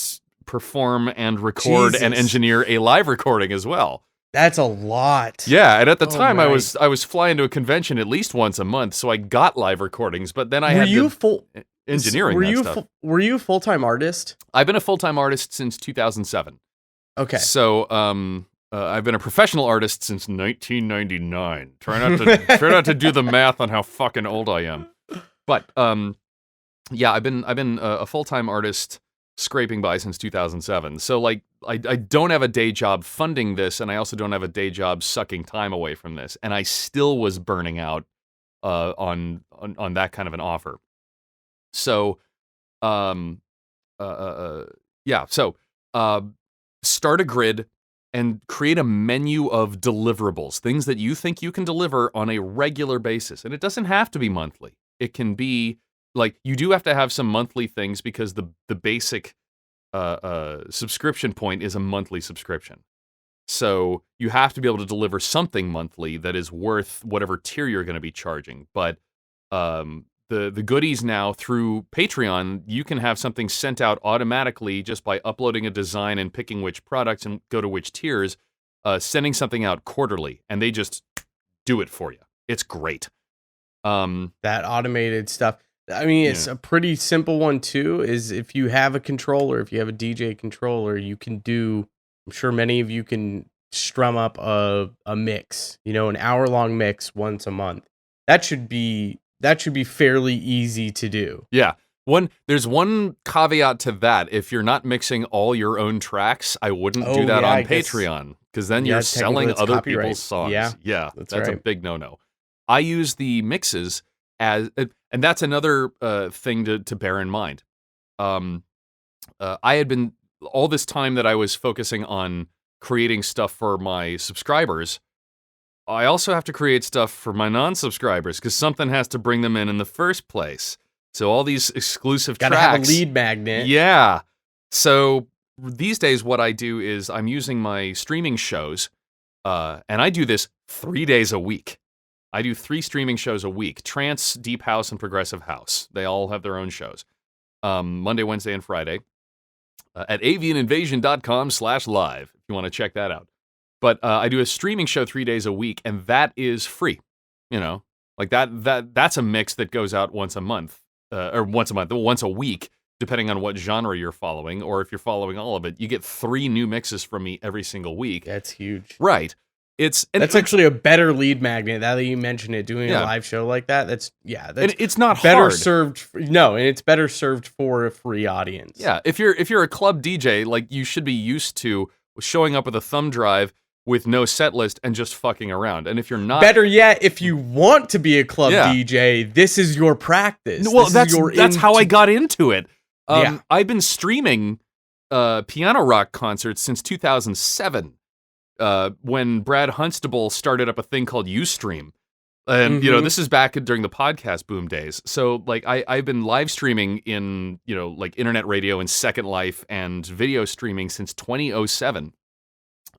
perform and record and engineer a live recording as well. That's a lot. Yeah, and at the time I was flying to a convention at least once a month, so I got live recordings, but then I had to engineering stuff. Were you a full-time artist? I've been a full-time artist since 2007. Okay. So, I've been a professional artist since 1999. Try not to do the math on how fucking old I am. But yeah, I've been a full-time artist scraping by since 2007. So like I don't have a day job funding this, and I also don't have a day job sucking time away from this, and I still was burning out on that kind of an offer. So start a grid and create a menu of deliverables, things that you think you can deliver on a regular basis. And it doesn't have to be monthly. It can be, like, you do have to have some monthly things because the basic subscription point is a monthly subscription. So you have to be able to deliver something monthly that is worth whatever tier you're going to be charging. But the goodies now through Patreon, you can have something sent out automatically just by uploading a design and picking which products and go to which tiers, sending something out quarterly, and they just do it for you. It's great. That automated stuff. I mean, it's a pretty simple one too, is if you have a controller, if you have a DJ controller, you can do, I'm sure many of you can strum up a mix, you know, an hour-long mix once a month. That should be fairly easy to do. Yeah. There's one caveat to that. If you're not mixing all your own tracks, I wouldn't do that on Patreon, because then you're selling other people's songs. Yeah, that's right. A big no-no. I use the mixes as, and that's another thing to bear in mind. I had been, all this time that I was focusing on creating stuff for my subscribers, I also have to create stuff for my non-subscribers, because something has to bring them in the first place. So all these exclusive tracks. Gotta have a lead magnet. Yeah. So these days what I do is I'm using my streaming shows, and I do this 3 days a week. I do 3 streaming shows a week: trance, deep house, and progressive house. They all have their own shows. Monday, Wednesday, and Friday. At avianinvasion.com/live, if you want to check that out. But I do a streaming show 3 days a week, and that is free. You know, like that's a mix that goes out once a month, once a week, depending on what genre you're following, or if you're following all of it. You get 3 new mixes from me every single week. That's huge. Right. That's actually a better lead magnet. Now that you mention it, doing a live show like that, that's and it's not better hard. served. And it's better served for a free audience. Yeah, if you're a club DJ, like, you should be used to showing up with a thumb drive with no set list and just fucking around. And if you're not, better yet, if you want to be a club DJ, this is your practice. Well, that's how I got into it. I've been streaming piano rock concerts since 2007. When Brad Hunstable started up a thing called Ustream. And, you know, this is back during the podcast boom days. So, like, I've been live streaming in, you know, like, internet radio and Second Life and video streaming since 2007.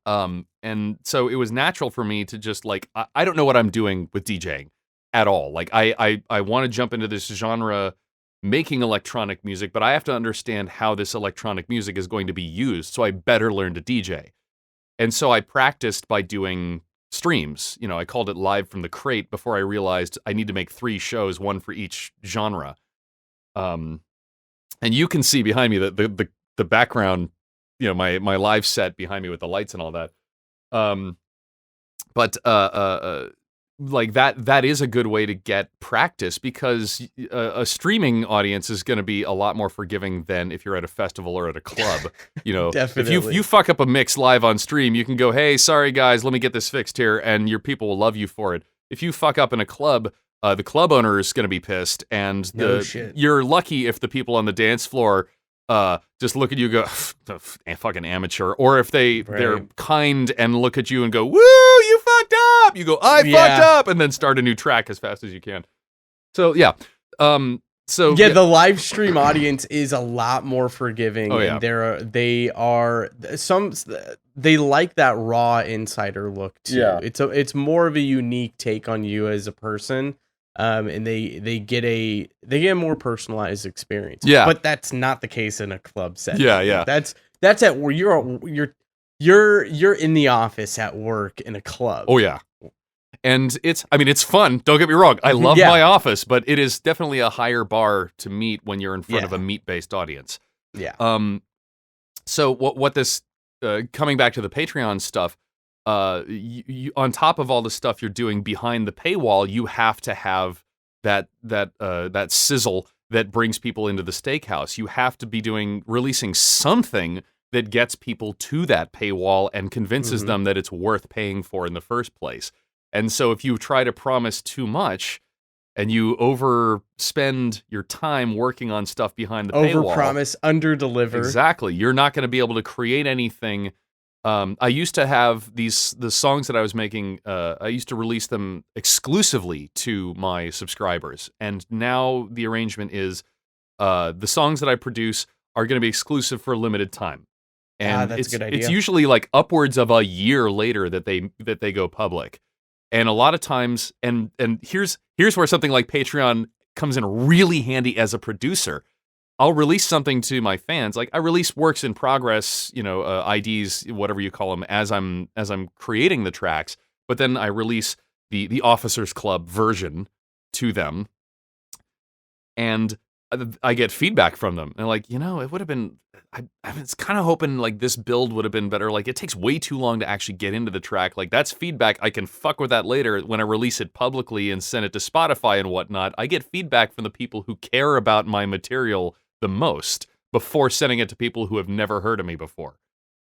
And so it was natural for me to just, like, I don't know what I'm doing with DJing at all. Like, I want to jump into this genre making electronic music, but I have to understand how this electronic music is going to be used, so I better learn to DJ. And so I practiced by doing streams. I called it Live from the Crate before I realized I need to make 3 shows, one for each genre. And you can see behind me the background, my live set behind me with the lights and all that. But like that is a good way to get practice, because a streaming audience is going to be a lot more forgiving than if you're at a festival or at a club. Definitely. If you fuck up a mix live on stream, you can go, hey, sorry guys, let me get this fixed here, and your people will love you for it. If you fuck up in a club, the club owner is going to be pissed, and you're lucky if the people on the dance floor just look at you and go, fucking amateur. Or if they're kind and look at you and go, woo, you fucked up. You go, I fucked up, and then start a new track as fast as you can. So, yeah. The live stream audience is a lot more forgiving. Oh, yeah. And they like that raw insider look too. Yeah. It's more of a unique take on you as a person. And they get a more personalized experience. Yeah. But that's not the case in a club setting. Yeah. That's at where you're in the office at work in a club. Oh yeah. And it's fun. Don't get me wrong. I love my office, but it is definitely a higher bar to meet when you're in front of a meat-based audience. Yeah. So what this coming back to the Patreon stuff, you, on top of all the stuff you're doing behind the paywall, you have to have that sizzle that brings people into the steakhouse. You have to be releasing something that gets people to that paywall and convinces them that it's worth paying for in the first place. And so if you try to promise too much and you overspend your time working on stuff behind the paywall. Overpromise, underdeliver. Exactly. You're not going to be able to create anything. I used to have the songs that I was making, I used to release them exclusively to my subscribers. And now the arrangement is the songs that I produce are going to be exclusive for a limited time. And that's a good idea. It's usually like upwards of a year later that they go public. And a lot of times, and here's where something like Patreon comes in really handy as a producer. I'll release something to my fans, like I release works in progress, IDs, whatever you call them, as I'm creating the tracks. But then I release the Officers Club version to them, and I get feedback from them. And like, it would have been. I was kind of hoping like this build would have been better. Like it takes way too long to actually get into the track. Like that's feedback. I can fuck with that later when I release it publicly and send it to Spotify and whatnot. I get feedback from the people who care about my material the most before sending it to people who have never heard of me before.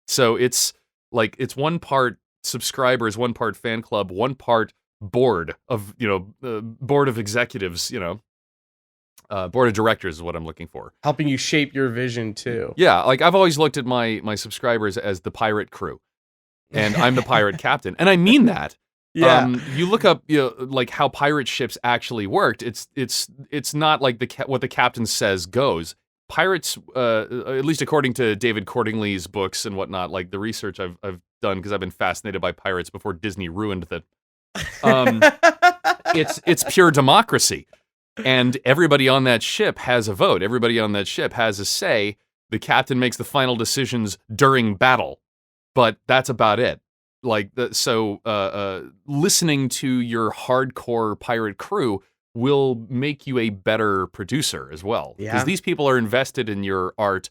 So it's like it's one part subscribers, one part fan club, one part board of board of executives, board of directors is what I'm looking for. Helping you shape your vision too. Yeah, like I've always looked at my subscribers as the pirate crew, and I'm the pirate captain, and I mean that. Yeah. You look up like how pirate ships actually worked. It's not like what the captain says goes. Pirates, at least according to David Cordingley's books and whatnot, like the research I've done because I've been fascinated by pirates before Disney ruined it. It's pure democracy. And everybody on that ship has a vote. Everybody on that ship has a say. The captain makes the final decisions during battle, but that's about it. Like, listening to your hardcore pirate crew will make you a better producer as well. Yeah. Because these people are invested in your art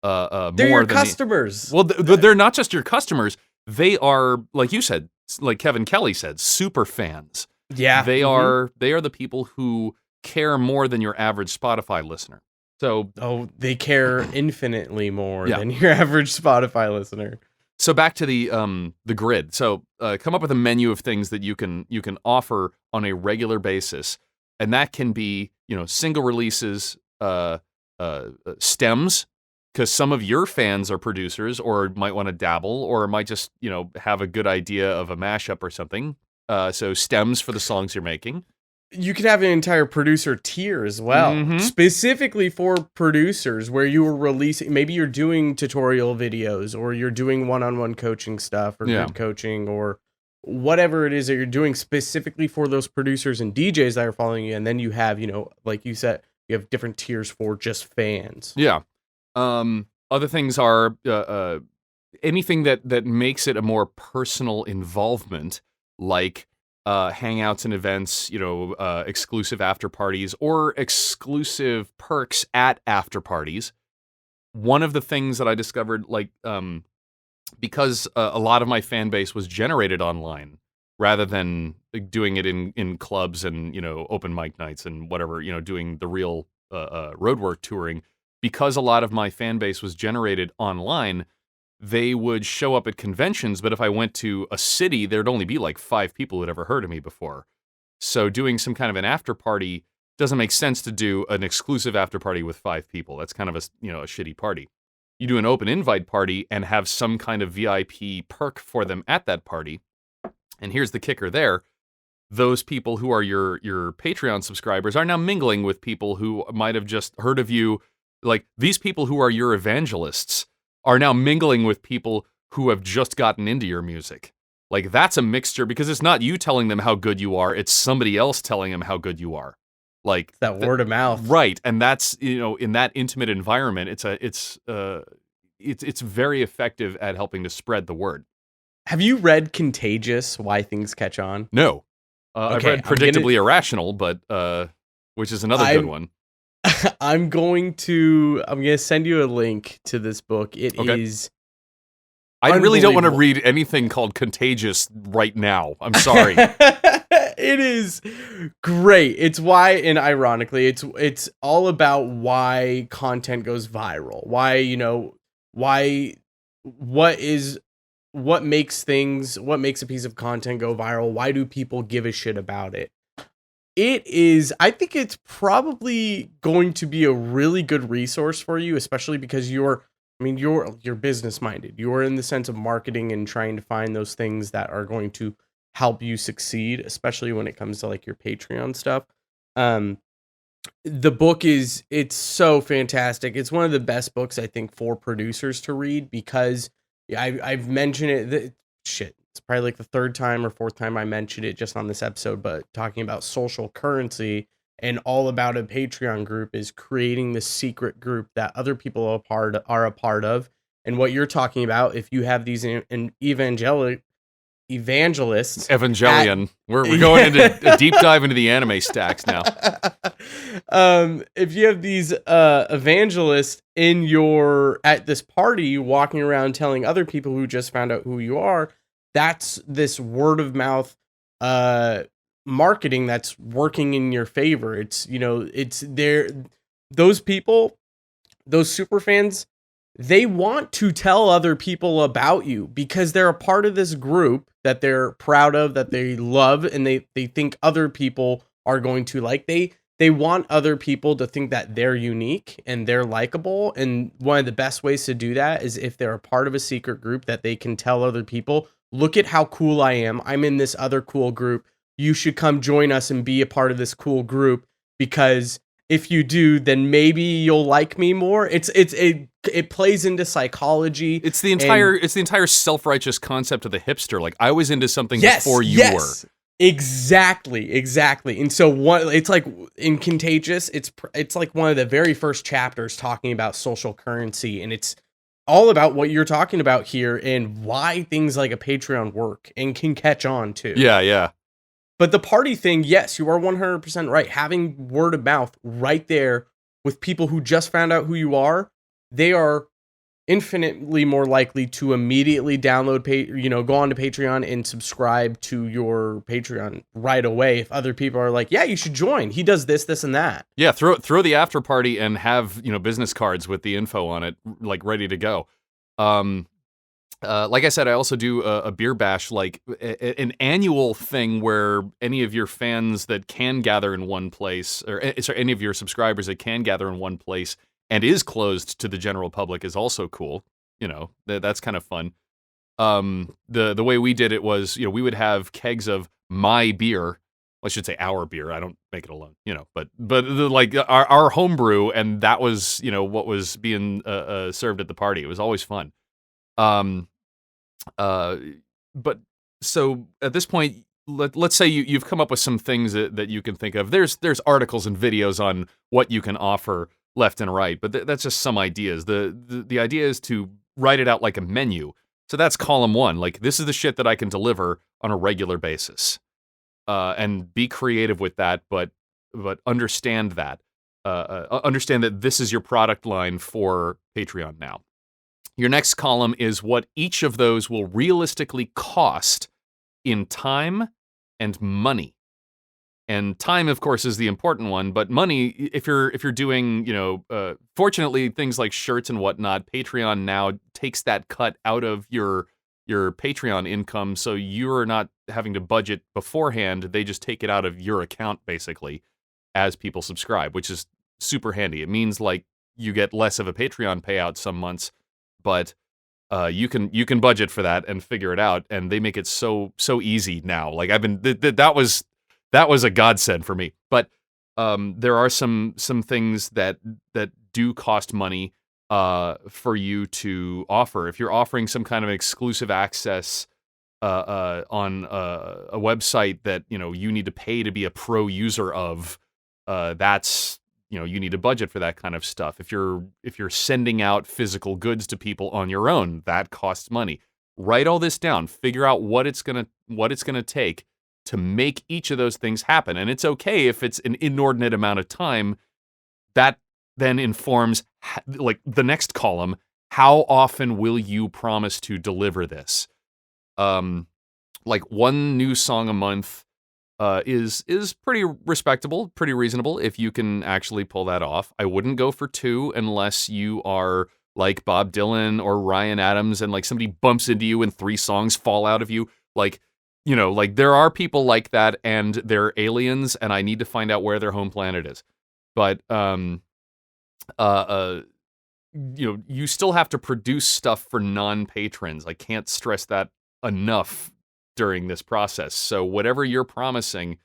they're more your than customers. Well, they're not just your customers. They are, like you said, like Kevin Kelly said, super fans. Yeah. They are the people who care more than your average Spotify listener. So they care infinitely more than your average Spotify listener. So back to the grid. So come up with a menu of things that you can offer on a regular basis, and that can be single releases, stems, because some of your fans are producers or might want to dabble or might just have a good idea of a mashup or something. So stems for the songs you're making. You could have an entire producer tier as well, specifically for producers, where you are releasing, maybe you're doing tutorial videos or you're doing one-on-one coaching stuff or group coaching or whatever it is that you're doing specifically for those producers and DJs that are following you. And then you have, like you said, you have different tiers for just fans. Yeah. Other things are anything that makes it a more personal involvement, like hangouts and events, exclusive after parties or exclusive perks at after parties. One of the things that I discovered, because a lot of my fan base was generated online rather than doing it in clubs and, open mic nights and whatever, doing the real roadwork touring, because a lot of my fan base was generated online, they would show up at conventions, but if I went to a city, there'd only be like 5 people who'd ever heard of me before. So doing some kind of an after party doesn't make sense to do an exclusive after party with 5 people. That's kind of a shitty party. You do an open invite party and have some kind of VIP perk for them at that party. And here's the kicker there. Those people who are your Patreon subscribers are now mingling with people who might have just heard of you. Like, these people who are your evangelists are now mingling with people who have just gotten into your music. Like, that's a mixture, because it's not you telling them how good you are, it's somebody else telling them how good you are. Like, it's that word of mouth. Right, and that's, in that intimate environment, it's very effective at helping to spread the word. Have you read Contagious, Why Things Catch On? No. I've read Predictably Irrational, but which is another good one. I'm going to send you a link to this book. It is. I really don't want to read anything called Contagious right now. I'm sorry. It is great. It's why, and ironically, it's all about why content goes viral. What makes a piece of content go viral? Why do people give a shit about it? I think it's probably going to be a really good resource for you, especially because you're business minded. You're in the sense of marketing and trying to find those things that are going to help you succeed, especially when it comes to like your Patreon stuff. The book it's so fantastic. It's one of the best books, I think, for producers to read, because I've mentioned it. It's probably like the 3rd time or 4th time I mentioned it just on this episode, but talking about social currency and all about a Patreon group is creating this secret group that other people are a part of. And what you're talking about, if you have these evangelists. Evangelion. We're going into a deep dive into the anime stacks now. If you have these evangelists at this party walking around telling other people who just found out who you are, that's this word of mouth marketing that's working in your favor. It's those people, those super fans, they want to tell other people about you because they're a part of this group that they're proud of, that they love, and they think other people are going to like. They want other people to think that they're unique and they're likable. And one of the best ways to do that is if they're a part of a secret group that they can tell other people, look at how cool I am. I'm in this other cool group. You should come join us and be a part of this cool group, because if you do, then maybe you'll like me more. It plays into psychology. It's the entire self-righteous concept of the hipster. Like, I was into something before you were. Exactly. And so it's like in Contagious, it's like one of the very first chapters talking about social currency, and it's all about what you're talking about here and why things like a Patreon work and can catch on too. Yeah. But the party thing, yes, you are 100% right. Having word of mouth right there with people who just found out who you are, they are infinitely more likely to immediately download, go on to Patreon and subscribe to your Patreon right away. If other people are like, yeah, you should join. He does this, and that. Yeah, throw the after party and have, business cards with the info on it, like, ready to go. Like I said, I also do a beer bash, like an annual thing where any of your fans that can gather in one place, or any of your subscribers that can gather in one place and is closed to the general public is also cool. That's kind of fun. The way we did it was, we would have kegs of my beer. Well, I should say our beer. I don't make it alone, but our home brew, and that was, what was being served at the party. It was always fun. But so at this point, let's say you've come up with some things that you can think of. There's articles and videos on what you can offer left and right, but that's just some ideas. The idea is to write it out like a menu. So that's column 1. Like, this is the shit that I can deliver on a regular basis. And be creative with that, but understand that. Understand that this is your product line for Patreon now. Your next column is what each of those will realistically cost in time and money. And time, of course, is the important one, but money, if you're doing, fortunately, things like shirts and whatnot, Patreon now takes that cut out of your Patreon income, so you're not having to budget beforehand. They just take it out of your account, basically, as people subscribe, which is super handy. It means, like, you get less of a Patreon payout some months, but you can budget for that and figure it out, and they make it so easy now. Like, I've been that was a godsend for me. But there are some things that do cost money for you to offer. If you're offering some kind of exclusive access on a website that you need to pay to be a pro user of, that's you need a budget for that kind of stuff. If you're sending out physical goods to people on your own, that costs money. Write all this down. Figure out what it's gonna take to make each of those things happen. And it's okay if it's an inordinate amount of time. That then informs, like, the next column. How often will you promise to deliver this? Like, 1 new song a month is pretty respectable, pretty reasonable if you can actually pull that off. I wouldn't go for 2 unless you are like Bob Dylan or Ryan Adams and, like, somebody bumps into you and 3 songs fall out of you. Like, like, there are people like that, and they're aliens, and I need to find out where their home planet is. But you still have to produce stuff for non-patrons. I can't stress that enough during this process. So whatever you're promising,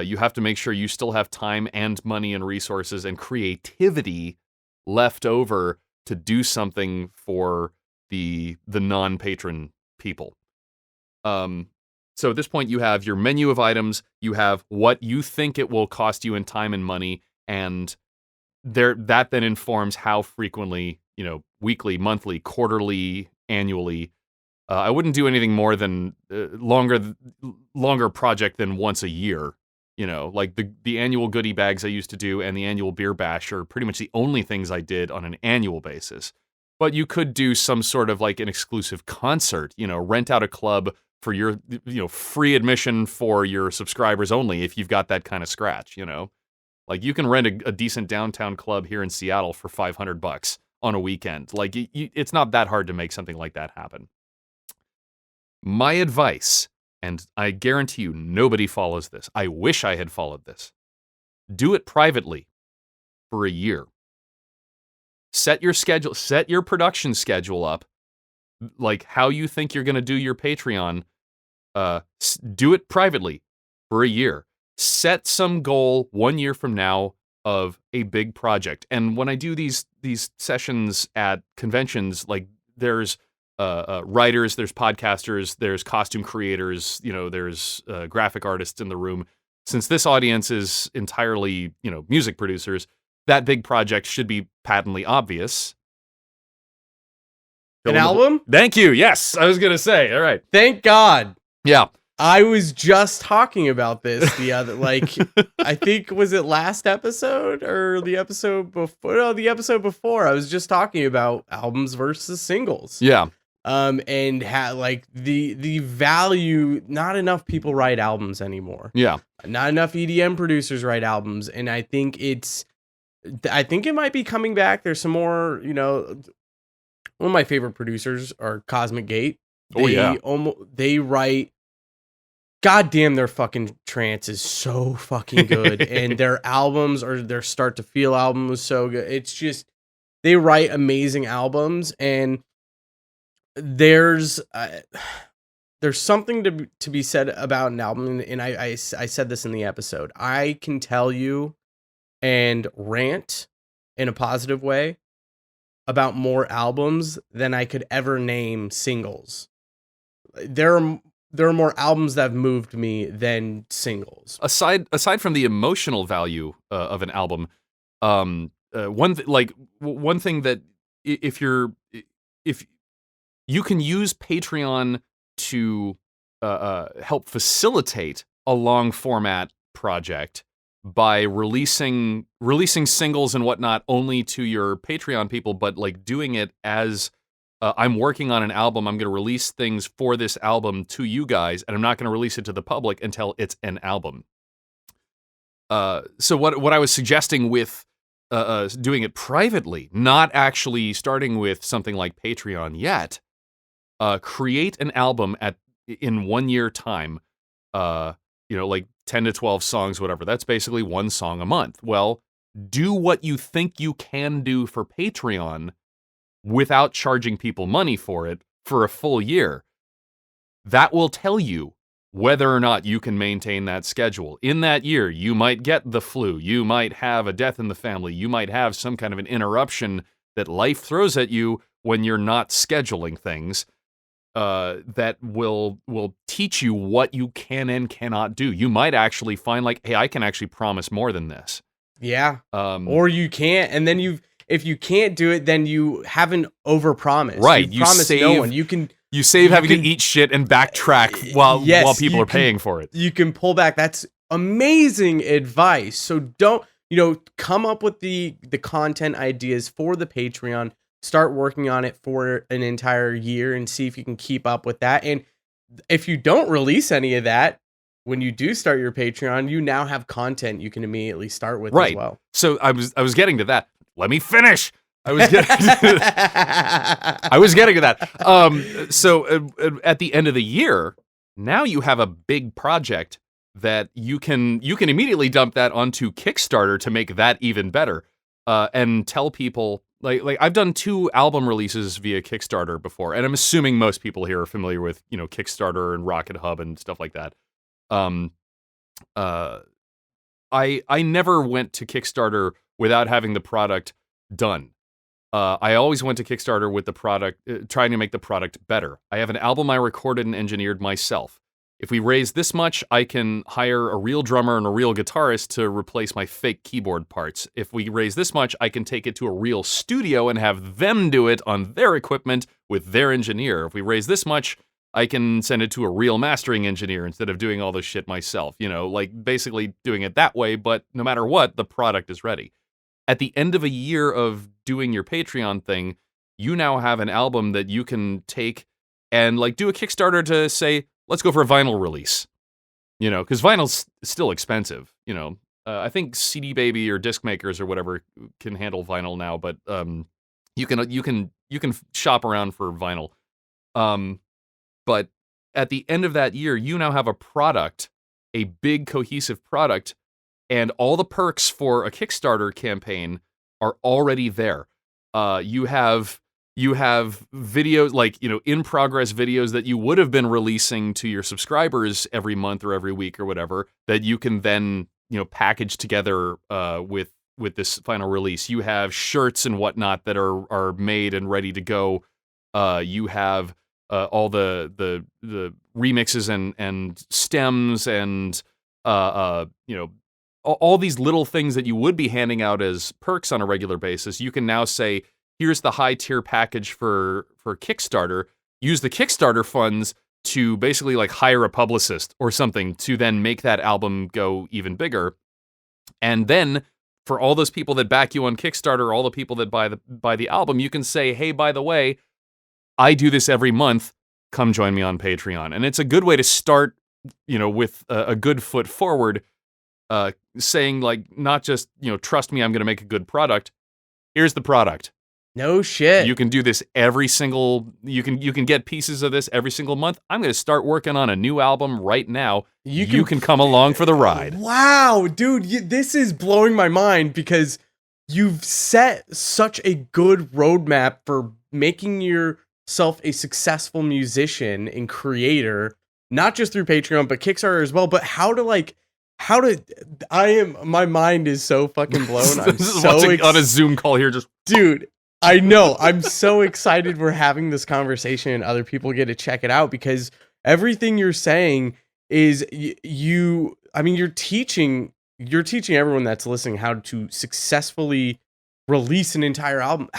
you have to make sure you still have time and money and resources and creativity left over to do something for the non-patron people. So at this point, you have your menu of items, you have what you think it will cost you in time and money, and that then informs how frequently, weekly, monthly, quarterly, annually. I wouldn't do anything more than longer project than once a year. Like the annual goodie bags I used to do and the annual beer bash are pretty much the only things I did on an annual basis. But you could do some sort of, like, an exclusive concert, rent out a club for your, free admission for your subscribers only if you've got that kind of scratch, Like, you can rent a decent downtown club here in Seattle for $500 on a weekend. Like, it's not that hard to make something like that happen. My advice, and I guarantee you nobody follows this. I wish I had followed this. Do it privately for a year. Set your schedule, set your production schedule up, like how you think you're going to do your Patreon. Do it privately for a year. Set some goal 1 year from now of a big project. And when I do these sessions at conventions, like, there's writers, there's podcasters, there's costume creators, there's graphic artists in the room. Since this audience is entirely, music producers, that big project should be patently obvious. An album? Thank you. Yes, I was going to say. All right. Thank God. Yeah. I was just talking about this the other, I think, was it last episode or the episode before? No, the episode before. I was just talking about albums versus singles. Yeah. And the value, not enough people write albums anymore. Yeah. Not enough EDM producers write albums. And I think it might be coming back. There's some more, one of my favorite producers are Cosmic Gate. They write, goddamn, their fucking trance is so fucking good. And their albums, or their Start to Feel album, was so good. It's just, they write amazing albums. And there's something to be said about an album. And I said this in the episode. I can tell you and rant in a positive way about more albums than I could ever name singles. There are more albums that have moved me than singles. Aside from the emotional value of an album, one thing that if you can use Patreon to help facilitate a long format project by releasing singles and whatnot only to your Patreon people, but like doing it as I'm working on an album. I'm going to release things for this album to you guys, and I'm not going to release it to the public until it's an album. So what I was suggesting with doing it privately, not actually starting with something like Patreon yet, create an album in 1 year time, like 10 to 12 songs, whatever. That's basically one song a month. Well, do what you think you can do for Patreon without charging people money for it for a full year. That will tell you whether or not you can maintain that schedule. In that year, you might get the flu, you might have a death in the family, you might have some kind of an interruption that life throws at you when you're not scheduling things. That will teach you what you can and cannot do. You might actually find like, hey, I can actually promise more than this. Yeah. Or you can't, and then if you can't do it, then you haven't overpromised. Right. You promised no one. You save having to eat shit and backtrack while people are paying for it. You can pull back. That's amazing advice. So don't, come up with the content ideas for the Patreon. Start working on it for an entire year and see if you can keep up with that. And if you don't release any of that, when you do start your Patreon, you now have content you can immediately start with as well. So I was getting to that. Let me finish. I was getting to that. So at the end of the year, now you have a big project that you can immediately dump that onto Kickstarter to make that even better, and tell people. Like I've done 2 album releases via Kickstarter before, and I'm assuming most people here are familiar with, Kickstarter and Rocket Hub and stuff like that. I never went to Kickstarter without having the product done. I always went to Kickstarter with the product, trying to make the product better. I have an album I recorded and engineered myself. If we raise this much, I can hire a real drummer and a real guitarist to replace my fake keyboard parts. If we raise this much, I can take it to a real studio and have them do it on their equipment with their engineer. If we raise this much, I can send it to a real mastering engineer instead of doing all this shit myself. Like basically doing it that way, but no matter what, the product is ready. At the end of a year of doing your Patreon thing, you now have an album that you can take and like do a Kickstarter to say, let's go for a vinyl release, because vinyl's still expensive. I think CD Baby or disc makers or whatever can handle vinyl now, but you can shop around for vinyl. But at the end of that year, you now have a product, a big cohesive product, and all the perks for a Kickstarter campaign are already there. You have videos like, in progress videos that you would have been releasing to your subscribers every month or every week or whatever that you can then, package together with this final release. You have shirts and whatnot that are made and ready to go. You have all the remixes and stems and all these little things that you would be handing out as perks on a regular basis. You can now say, here's the high tier package for Kickstarter. Use the Kickstarter funds to basically like hire a publicist or something to then make that album go even bigger. And then for all those people that back you on Kickstarter, all the people that buy the album, you can say, hey, by the way, I do this every month. Come join me on Patreon. And it's a good way to start, with a good foot forward, saying like, not just, trust me, I'm going to make a good product. Here's the product. No shit. You can do this you can get pieces of this every single month. I'm going to start working on a new album right now. You can come along for the ride. Wow, dude, this is blowing my mind because you've set such a good roadmap for making yourself a successful musician and creator, not just through Patreon, but Kickstarter as well. But my mind is so fucking blown. I'm so on a Zoom call here, just dude. I know. I'm so excited we're having this conversation and other people get to check it out because everything you're saying is you're teaching everyone that's listening how to successfully release an entire album.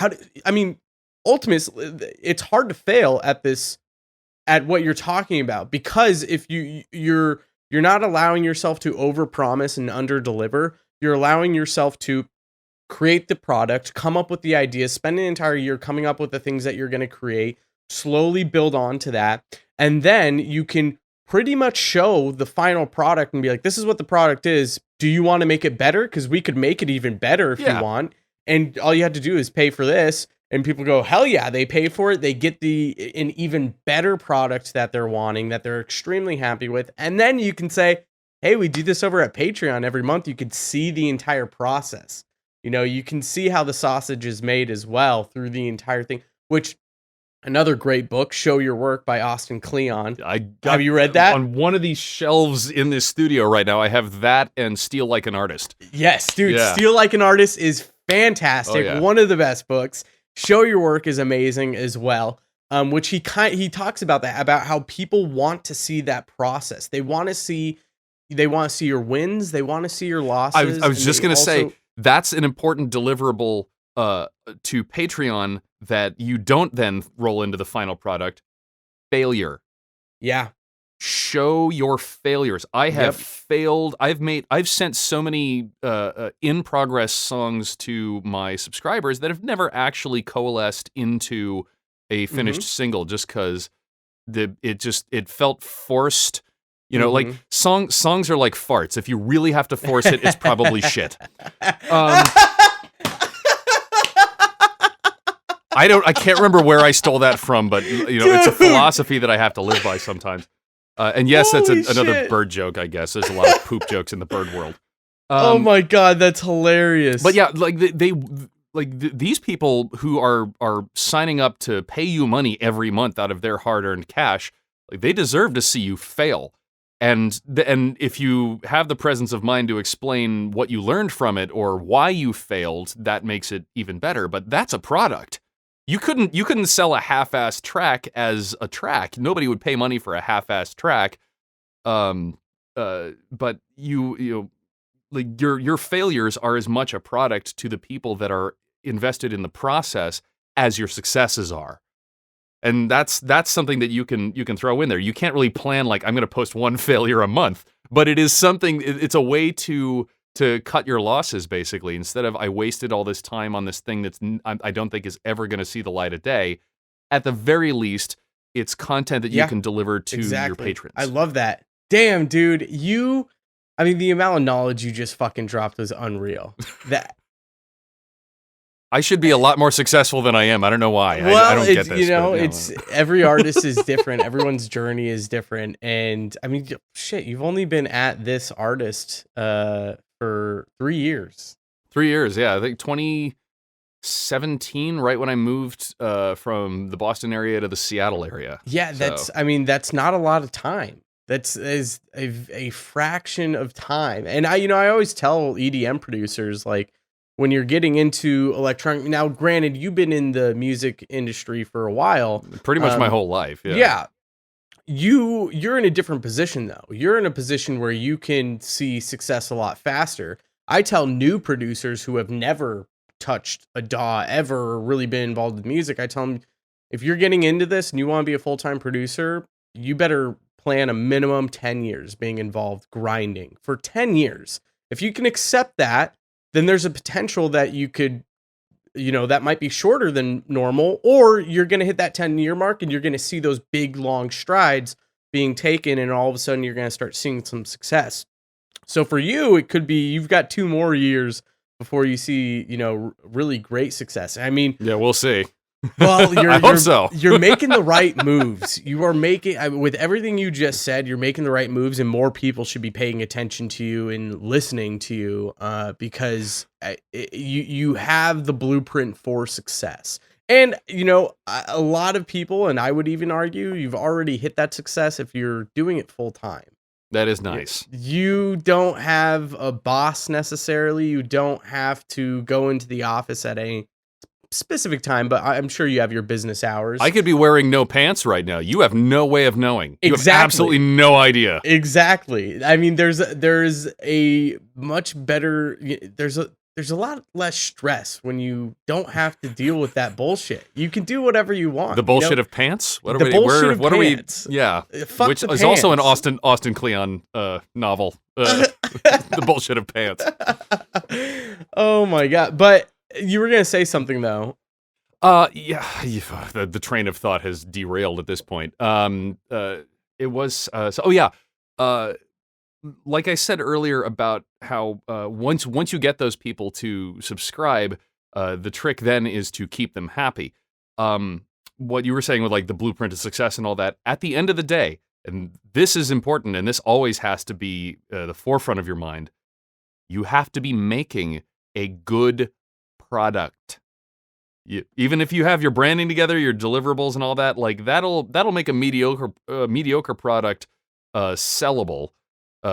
ultimately it's hard to fail at what you're talking about, because if you're not allowing yourself to overpromise and underdeliver. You're allowing yourself to create the product, come up with the ideas, spend an entire year coming up with the things that you're going to create, slowly build on to that, and then you can pretty much show the final product and be like, this is what the product is. Do you want to make it better? Because we could make it even better if you want. And all you have to do is pay for this. And people go, hell yeah, they pay for it. They get an even better product that they're wanting, that they're extremely happy with. And then you can say, hey, we do this over at Patreon every month. You can see the entire process. You know, you can see how the sausage is made as well through the entire thing, which another great book, Show Your Work by Austin Kleon. Have you read that? On one of these shelves in this studio right now, I have that and Steal Like an Artist. Yes, dude. Yeah. Steal Like an Artist is fantastic. Oh, yeah. One of the best books. Show Your Work is amazing as well. Which he talks about that, about how people want to see that process. They want to see your wins. They want to see your losses. I was just going to say, that's an important deliverable to Patreon that you don't then roll into the final product. Failure. Yeah. Show your failures. I have failed. I've sent so many in progress songs to my subscribers that have never actually coalesced into a finished single, just because it felt forced. You know, like songs are like farts. If you really have to force it, it's probably shit. I can't remember where I stole that from, but you know, it's a philosophy that I have to live by sometimes. And yes, that's another bird joke, I guess. There's a lot of poop jokes in the bird world. Oh my god, that's hilarious. But yeah, like these people who are signing up to pay you money every month out of their hard-earned cash, like, they deserve to see you fail. And if you have the presence of mind to explain what you learned from it or why you failed, that makes it even better. But that's a product. You couldn't sell a half-assed track as a track. Nobody would pay money for a half-assed track. But like your failures are as much a product to the people that are invested in the process as your successes are. And that's something that you can throw in there. You can't really plan like, I'm going to post one failure a month, but it is something. It's a way to cut your losses, basically. Instead of, I wasted all this time on this thing I don't think is ever going to see the light of day. At the very least, it's content that you can deliver to your patrons. I love that. Damn, dude, the amount of knowledge you just fucking dropped was unreal. That. I should be a lot more successful than I am. I don't know why. Well, I don't get this. You know, it's every artist is different. Everyone's journey is different. And I mean, shit, you've only been at this artist for 3 years. 3 years, yeah. I think 2017, right when I moved from the Boston area to the Seattle area. Yeah, that's not a lot of time. That's a fraction of time. And I always tell EDM producers, like, when you're getting into electronic, now granted, you've been in the music industry for a while. Pretty much my whole life, yeah. Yeah. You're in a different position, though. You're in a position where you can see success a lot faster. I tell new producers who have never touched a DAW ever or really been involved with music, I tell them, if you're getting into this and you want to be a full-time producer, you better plan a minimum 10 years being involved grinding for 10 years. If you can accept that, then there's a potential that you could, that might be shorter than normal, or you're going to hit that 10-year mark and you're going to see those big, long strides being taken, and all of a sudden you're going to start seeing some success. So for you, it could be you've got 2 more years before you see, really great success. I mean, yeah, we'll see. Well, I hope so. You're making the right moves. You are making, with everything you just said, you're making the right moves, and more people should be paying attention to you and listening to you because you have the blueprint for success. And, a lot of people, and I would even argue, you've already hit that success if you're doing it full time. That is nice. You don't have a boss necessarily. You don't have to go into the office at any specific time, but I'm sure you have your business hours. I could be wearing no pants right now. You have no way of knowing. You Exactly. have absolutely no idea. Exactly. I mean, there's a much better, there's there's a lot less stress when you don't have to deal with that bullshit. You can do whatever you want. The bullshit of pants? What are the we? bullshit of what pants. Are we? Yeah, Fuck which the is also an pants. Austin Kleon novel. The bullshit of pants. Oh my god! But you were gonna say something though. Yeah, the train of thought has derailed at this point. It was like I said earlier about how once you get those people to subscribe, the trick then is to keep them happy. What you were saying with like the blueprint of success and all that, at the end of the day, and this is important, and this always has to be the forefront of your mind, you have to be making a good product. Even if you have your branding together, your deliverables and all that, like that'll make a mediocre product sellable.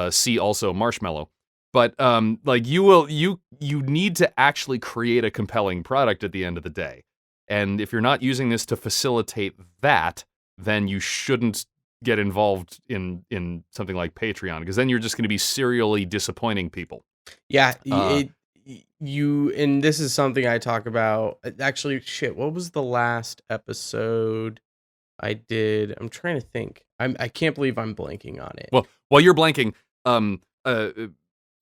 See also Marshmallow. But like you need to actually create a compelling product at the end of the day. And if you're not using this to facilitate that, then you shouldn't get involved in something like Patreon, because then you're just going to be serially disappointing people. Yeah, and this is something I talk about. Actually, shit, what was the last episode I did? I'm trying to think. I can't believe I'm blanking on it. Well, while you're blanking,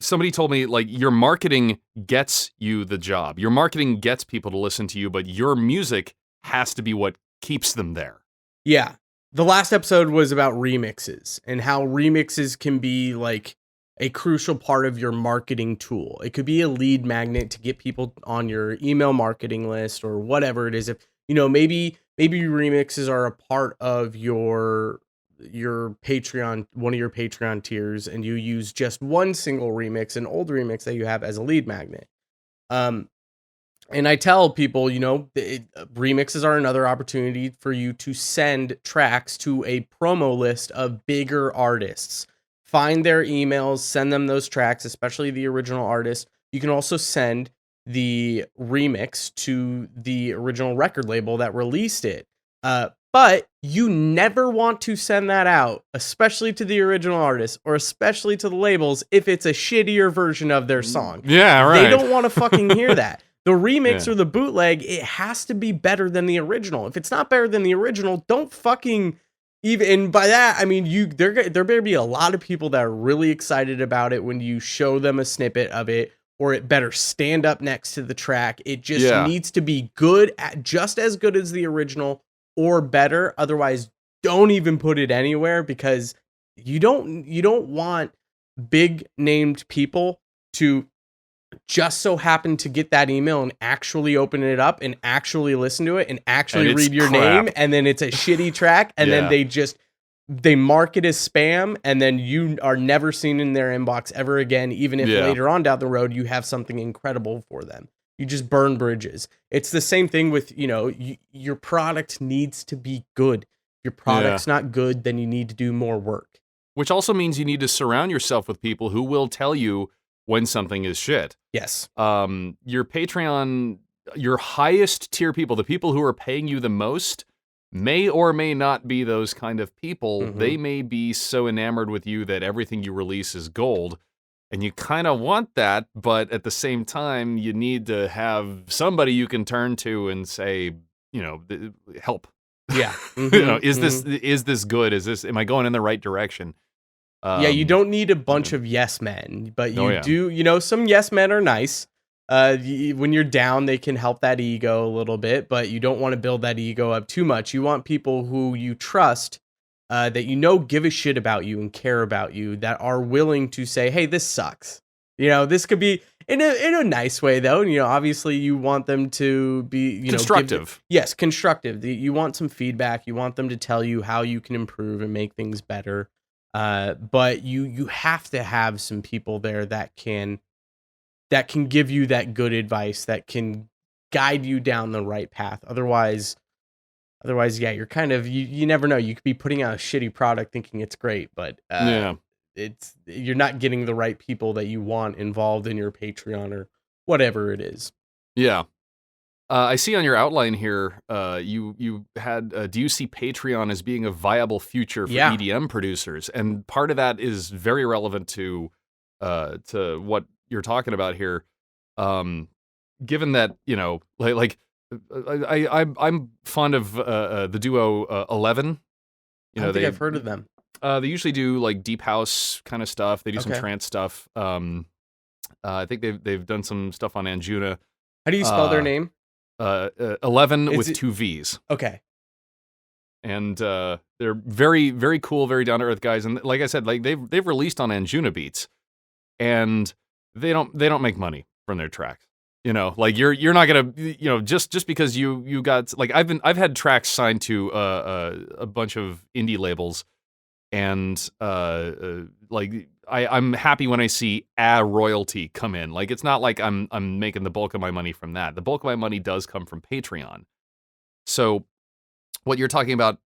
somebody told me, like, your marketing gets you the job. Your marketing gets people to listen to you, but your music has to be what keeps them there. Yeah. The last episode was about remixes and how remixes can be like a crucial part of your marketing tool. It could be a lead magnet to get people on your email marketing list or whatever it is. If maybe remixes are a part of your Patreon, one of your Patreon tiers, and you use just one single remix, an old remix that you have as a lead magnet. And I tell people, remixes are another opportunity for you to send tracks to a promo list of bigger artists. Find their emails, send them those tracks, especially the original artist. You can also send the remix to the original record label that released it. But you never want to send that out, especially to the original artist or especially to the labels, if it's a shittier version of their song. Yeah, right. They don't want to fucking hear that. The remix or the bootleg, it has to be better than the original. If it's not better than the original, don't fucking even. And by that, I mean there better be a lot of people that are really excited about it when you show them a snippet of it, or it better stand up next to the track. It just needs to be good, just as good as the original or better. Otherwise, don't even put it anywhere, because you don't want big named people to just so happen to get that email and actually open it up and actually listen to it and actually read your name, and then it's a shitty track, and then they mark it as spam, and then you are never seen in their inbox ever again, even if later on down the road you have something incredible for them. You just burn bridges. It's the same thing with, your product needs to be good. If your product's not good, then you need to do more work. Which also means you need to surround yourself with people who will tell you when something is shit. Yes. Your Patreon, your highest tier people, the people who are paying you the most, may or may not be those kind of people. Mm-hmm. They may be so enamored with you that everything you release is gold. And you kind of want that, but at the same time, you need to have somebody you can turn to and say, help. Yeah. Mm-hmm. Is this good? Am I going in the right direction? You don't need a bunch of yes men, but you do, some yes men are nice. When you're down, they can help that ego a little bit, but you don't want to build that ego up too much. You want people who you trust, that give a shit about you and care about you, that are willing to say, hey, this sucks. This could be in a nice way, though. Obviously you want them to be, constructive. Yes, constructive. You want some feedback. You want them to tell you how you can improve and make things better. But you have to have some people there that can give you that good advice, that can guide you down the right path. Otherwise, you're kind of, you never know. You could be putting out a shitty product thinking it's great, but you're not getting the right people that you want involved in your Patreon or whatever it is. Yeah. I see on your outline here, you had, do you see Patreon as being a viable future for EDM producers? And part of that is very relevant to what you're talking about here. Given that, I'm fond of the duo 11. I don't think I've heard of them. They usually do like deep house kind of stuff. They do some Okay. trance stuff. I think they've done some stuff on Anjuna. How do you spell their name? 11 Is with it- 2 V's. Okay. And they're very, very cool, very down to earth guys. And like I said, like they've released on Anjuna Beats, and they don't make money from their tracks. Like you're not gonna, just because you got, like, I've had tracks signed to a bunch of indie labels, and like I'm happy when I see a royalty come in. Like, it's not like I'm making the bulk of my money from that. The bulk of my money does come from Patreon. So what you're talking about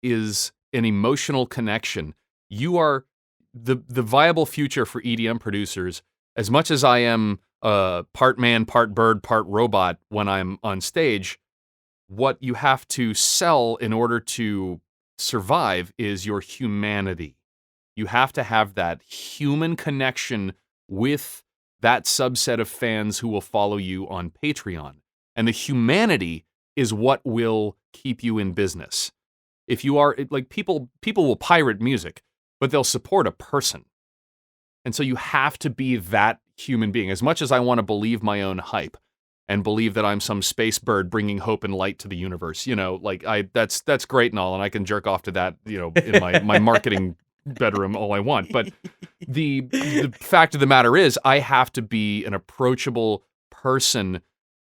is an emotional connection. You are the viable future for EDM producers. As much as I am part man, part bird, part robot when I'm on stage, what you have to sell in order to survive is your humanity. You have to have that human connection with that subset of fans who will follow you on Patreon. And the humanity is what will keep you in business. If you are, like, people will pirate music, but they'll support a person. And so you have to be that human being. As much as I want to believe my own hype and believe that I'm some space bird bringing hope and light to the universe, that's great and all, and I can jerk off to that, in my marketing bedroom all I want. But the fact of the matter is, I have to be an approachable person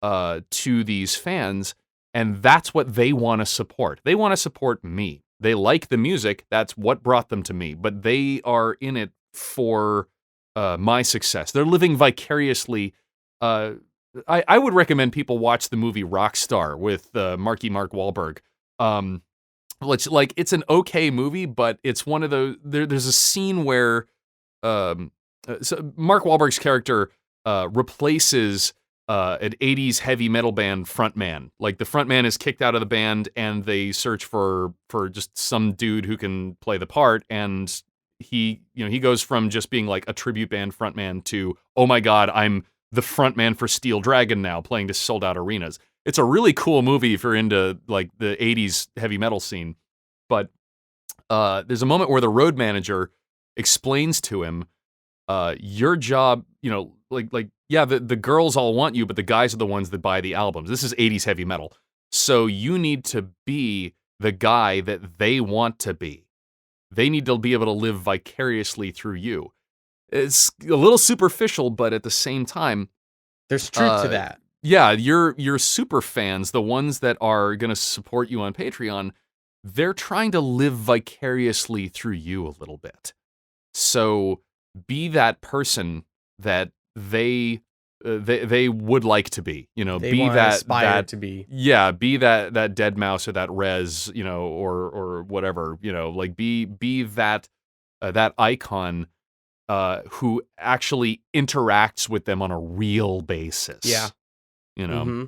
to these fans, and that's what they want to support. They want to support me. They like the music. That's what brought them to me. But they are in it for my success. They're living vicariously. I would recommend people watch the movie Rockstar with Mark Wahlberg. It's an okay movie, but it's one of those. There's a scene where so Mark Wahlberg's character replaces an 80s heavy metal band frontman. Like, the frontman is kicked out of the band, and they search for just some dude who can play the part. And he goes from just being like a tribute band frontman to, oh my God, I'm the frontman for Steel Dragon now, playing to sold out arenas. It's a really cool movie if you're into like the 80s heavy metal scene. But there's a moment where the road manager explains to him, your job, the girls all want you, but the guys are the ones that buy the albums. This is 80s heavy metal. So you need to be the guy that they want to be. They need to be able to live vicariously through you. It's a little superficial, but at the same time, there's truth to that. Yeah, your super fans, the ones that are going to support you on Patreon, they're trying to live vicariously through you a little bit. So be that person that they would like to be, They be aspire to be. Yeah, be that dead mouse or that Rez, or whatever, like be that that icon who actually interacts with them on a real basis. Yeah. Mm-hmm.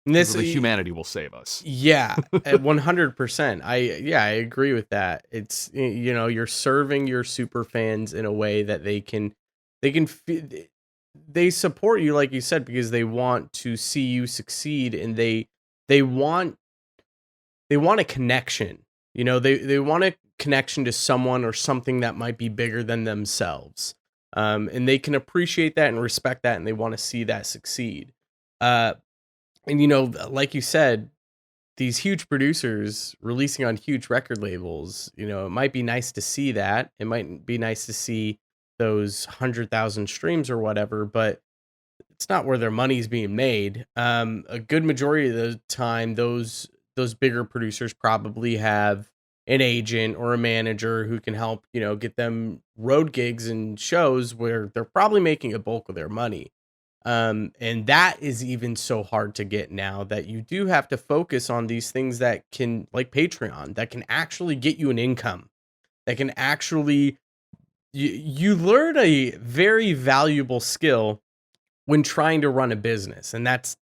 And the humanity will save us. Yeah, 100%. I agree with that. It's, you're serving your super fans in a way that they support you, like you said, because they want to see you succeed, and they want a connection. They want a connection to someone or something that might be bigger than themselves. And they can appreciate that and respect that, and they want to see that succeed. And like you said, these huge producers releasing on huge record labels, it might be nice to see that. It might be nice to see those 100,000 streams or whatever, but it's not where their money's being made. A good majority of the time, those bigger producers probably have an agent or a manager who can help, get them road gigs and shows where they're probably making a bulk of their money. And that is even so hard to get now, that you do have to focus on these things that can, like Patreon, that can actually get you an income, that can actually, you learn a very valuable skill when trying to run a business, and that's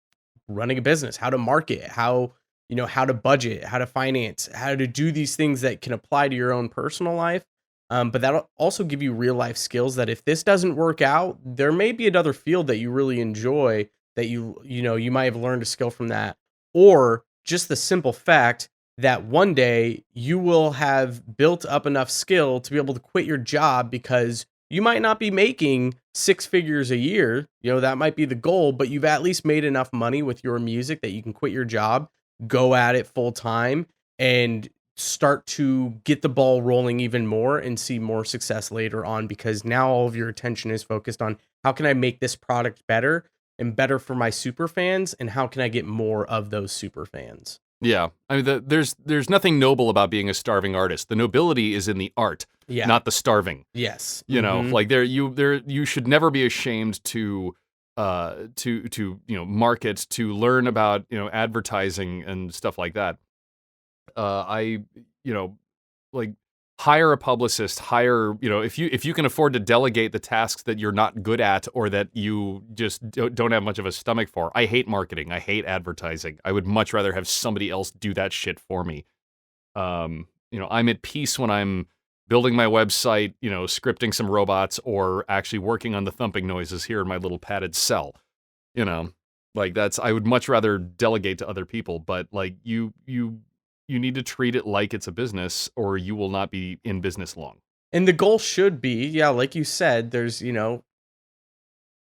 running a business, how to market, how to budget, how to finance, how to do these things that can apply to your own personal life. But that'll also give you real life skills that if this doesn't work out, there may be another field that you really enjoy that you might have learned a skill from that, or just the simple fact that one day you will have built up enough skill to be able to quit your job because you might not be making six figures a year. That might be the goal, but you've at least made enough money with your music that you can quit your job, go at it full time, and start to get the ball rolling even more and see more success later on, because now all of your attention is focused on how can I make this product better and better for my super fans, and how can I get more of those super fans. Yeah, I mean, there's nothing noble about being a starving artist. The nobility is in the art, not the starving. Yes, Like you should never be ashamed to market, to learn about advertising and stuff like that. Like hire a publicist, if you can afford to delegate the tasks that you're not good at or that you just don't have much of a stomach for. I hate marketing. I hate advertising. I would much rather have somebody else do that shit for me. I'm at peace when I'm building my website, scripting some robots, or actually working on the thumping noises here in my little padded cell. I would much rather delegate to other people, but like you need to treat it like it's a business, or you will not be in business long. And the goal should be, like you said, there's,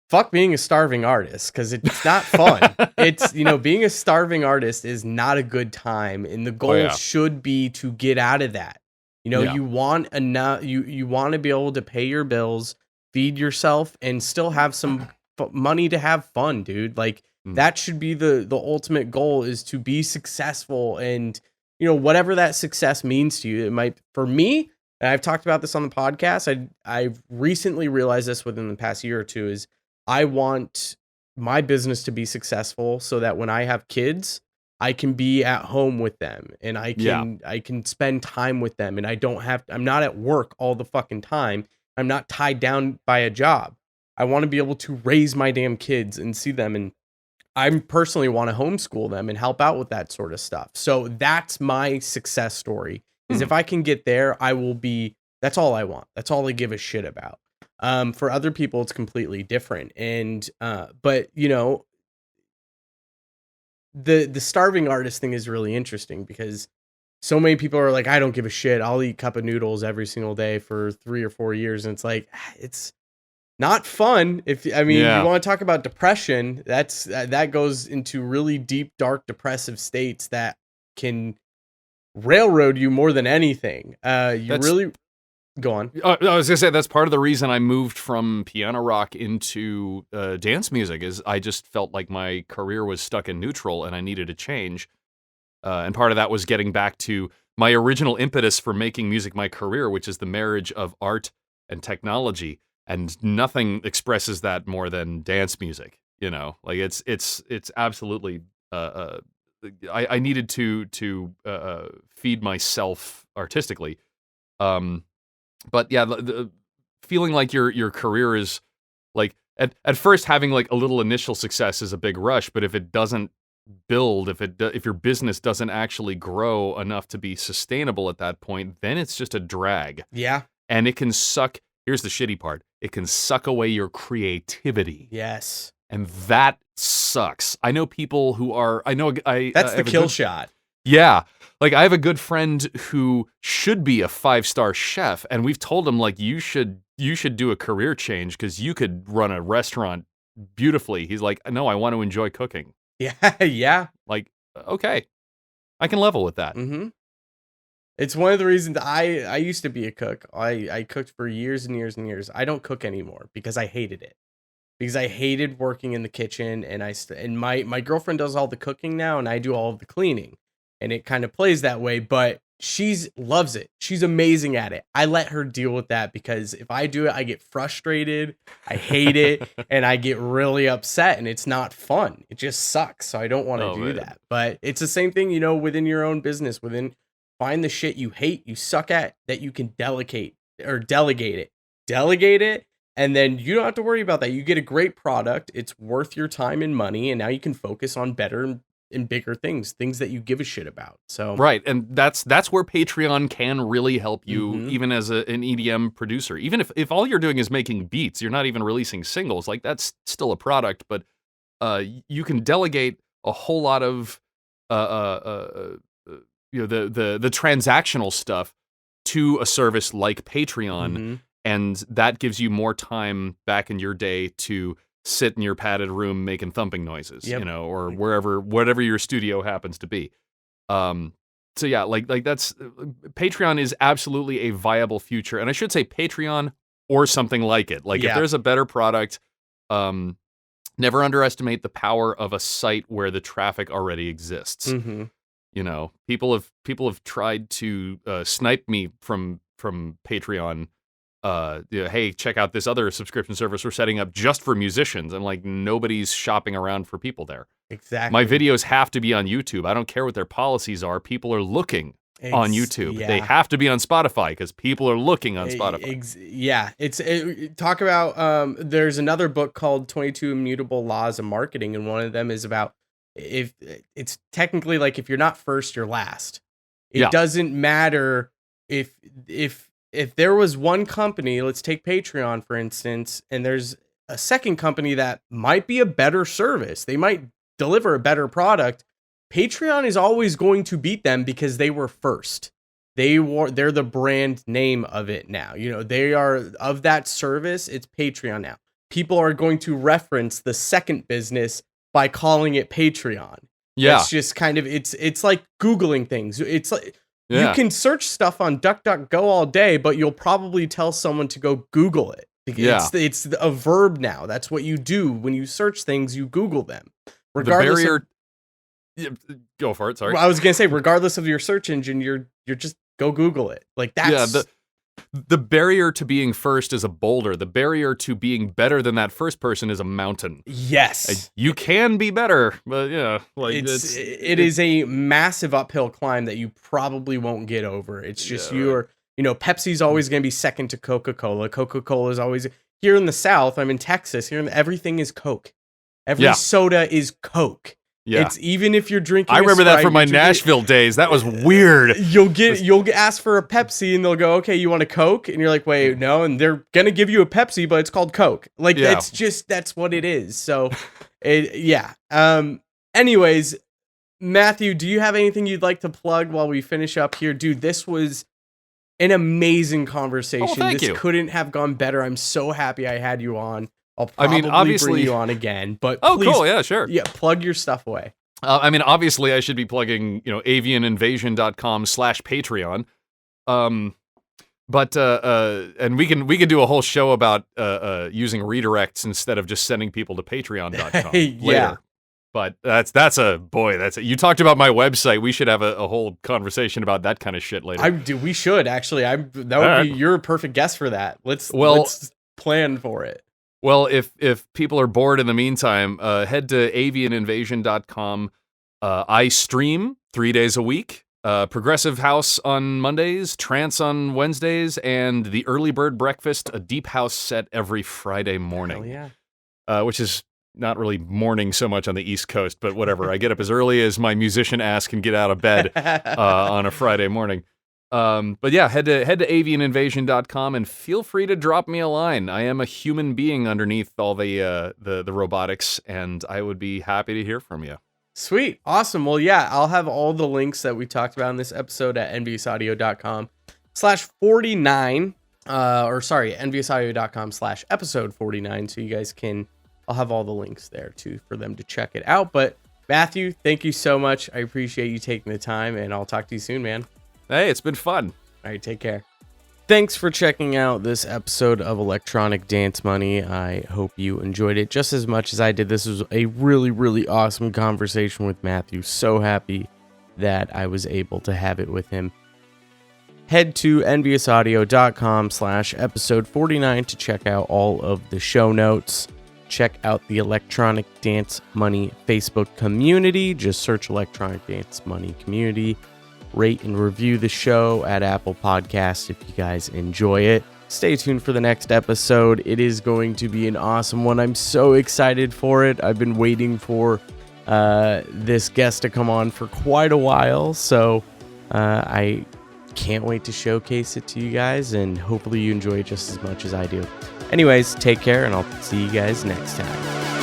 fuck being a starving artist, because it's not fun. It's, being a starving artist is not a good time. And the goal should be to get out of that. You want enough, you want to be able to pay your bills, feed yourself, and still have some money to have fun, dude. Like that should be the ultimate goal, is to be successful. And whatever that success means to you. It might, for me, and I've talked about this on the podcast, I've recently realized this within the past year or two, is I want my business to be successful so that when I have kids, I can be at home with them, and I can spend time with them, and I'm not at work all the fucking time. I'm not tied down by a job. I want to be able to raise my damn kids and see them, and I personally want to homeschool them and help out with that sort of stuff. So that's my success story, is if I can get there, that's all I want. That's all I give a shit about. For other people, it's completely different. And, but the starving artist thing is really interesting, because so many people are like, I don't give a shit. I'll eat cup of noodles every single day for 3 or 4 years. And it's like, it's not fun. You want to talk about depression, that goes into really deep, dark, depressive states that can railroad you more than anything. Go on. I was gonna say that's part of the reason I moved from piano rock into dance music, is I just felt like my career was stuck in neutral and I needed a change. And part of that was getting back to my original impetus for making music my career, which is the marriage of art and technology. And nothing expresses that more than dance music. Like it's absolutely. I needed to feed myself artistically. But yeah, the feeling like your career is like at first having like a little initial success is a big rush, but if it doesn't build, if your business doesn't actually grow enough to be sustainable at that point, then it's just a drag. Yeah, and it can suck. Here's the shitty part. It can suck away your creativity. Yes. And that sucks. I know people who are, that's the kill shot. Yeah. Like I have a good friend who should be a 5-star chef, and we've told him like, you should do a career change because you could run a restaurant beautifully. He's like, no, I want to enjoy cooking. Yeah. Yeah. Like, okay, I can level with that. Mm-hmm. It's one of the reasons I used to be a cook. I cooked for years and years and years. I don't cook anymore because I hated it. Because I hated working in the kitchen, and my girlfriend does all the cooking now, and I do all of the cleaning. And it kind of plays that way, but loves it. She's amazing at it. I let her deal with that, because if I do it, I get frustrated, I hate it, and I get really upset, and it's not fun. It just sucks. So I don't want to do that. But it's the same thing, within your own business, find the shit you hate, you suck at, that you can delegate it. Delegate it, and then you don't have to worry about that. You get a great product. It's worth your time and money, and now you can focus on better in bigger things that you give a shit about. So right, and that's where Patreon can really help you, even as an EDM producer. Even if all you're doing is making beats, you're not even releasing singles. Like, that's still a product, but you can delegate a whole lot of the transactional stuff to a service like Patreon, and that gives you more time back in your day to sit in your padded room making thumping noises, or whatever your studio happens to be. So yeah, like that's Patreon is absolutely a viable future, and I should say Patreon or something like it. Like, if there's a better product, never underestimate the power of a site where the traffic already exists. People have tried to snipe me from Patreon. Hey, check out this other subscription service we're setting up just for musicians. And like, nobody's shopping around for people there. Exactly. My videos have to be on YouTube. I don't care what their policies are. People are looking on YouTube. They have to be on Spotify because people are looking on Spotify. Talk about there's another book called 22 Immutable Laws of Marketing, and one of them is about, if it's technically like, if you're not first, you're last. It doesn't matter if there was one company, let's take Patreon for instance, and there's a second company that might be a better service, they might deliver a better product, Patreon is always going to beat them because they were first. They're the brand name of it now. They are of that service. It's Patreon now. People are going to reference the second business by calling it Patreon. Yeah. It's just kind of, it's like Googling things. It's like, you can search stuff on DuckDuckGo all day, but you'll probably tell someone to go Google it. It's a verb now. That's what you do when you search things. You Google them. Regardless go for it. Sorry. I was gonna say, regardless of your search engine, you're just go Google it. Like, that's the barrier to being first is a boulder. The barrier to being better than that first person is a mountain. Yes, you can be better, but it is a massive uphill climb that you probably won't get over. It's just Pepsi's always going to be second to Coca-Cola. Coca-Cola is always, here in the South. I'm in Texas. Everything is Coke. Every soda is Coke. Yeah. It's, even if you're drinking, I remember that from my Nashville days. That was weird. You'll ask for a Pepsi and they'll go, okay, you want a Coke? And you're like, wait, no. And they're going to give you a Pepsi, but it's called Coke. Like, that's what it is. So anyways, Matthew, do you have anything you'd like to plug while we finish up here? Dude, this was an amazing conversation. Oh, thank you. Couldn't have gone better. I'm so happy I had you on. I'll probably bring you on again, but please, cool, yeah, sure. Yeah, plug your stuff away. Obviously I should be plugging, avianinvasion.com/Patreon. And we can do a whole show about using redirects instead of just sending people to patreon.com later. But that's you talked about my website. We should have a whole conversation about that kind of shit later. We should actually. You're a perfect guest for that. Let's plan for it. Well, if people are bored in the meantime, head to avianinvasion.com. I stream 3 days a week. Progressive House on Mondays, Trance on Wednesdays, and the Early Bird Breakfast, a deep house set every Friday morning. Hell yeah. Which is not really morning so much on the East Coast, but whatever. I get up as early as my musician ass can get out of bed on a Friday morning. But yeah, head to avianinvasion.com and feel free to drop me a line. I am a human being underneath all the robotics, and I would be happy to hear from you. Sweet. Awesome. Well, yeah, I'll have all the links that we talked about in this episode at enviousaudio.com/49, enviousaudio.com/episode 49. So you guys I'll have all the links there too for them to check it out. But Matthew, thank you so much. I appreciate you taking the time, and I'll talk to you soon, man. Hey, it's been fun. All right, take care. Thanks for checking out this episode of Electronic Dance Money. I hope you enjoyed it just as much as I did. This was a really, really awesome conversation with Matthew. So happy that I was able to have it with him. Head to enviousaudio.com/episode 49 to check out all of the show notes. Check out the Electronic Dance Money Facebook community. Just search Electronic Dance Money Community. Rate and review the show at Apple Podcasts if you guys enjoy it. Stay tuned for the next episode. It is going to be an awesome one. I'm so excited for it. I've been waiting for this guest to come on for quite a while, so I can't wait to showcase it to you guys, and hopefully you enjoy it just as much as I do. Anyways, take care, and I'll see you guys next time.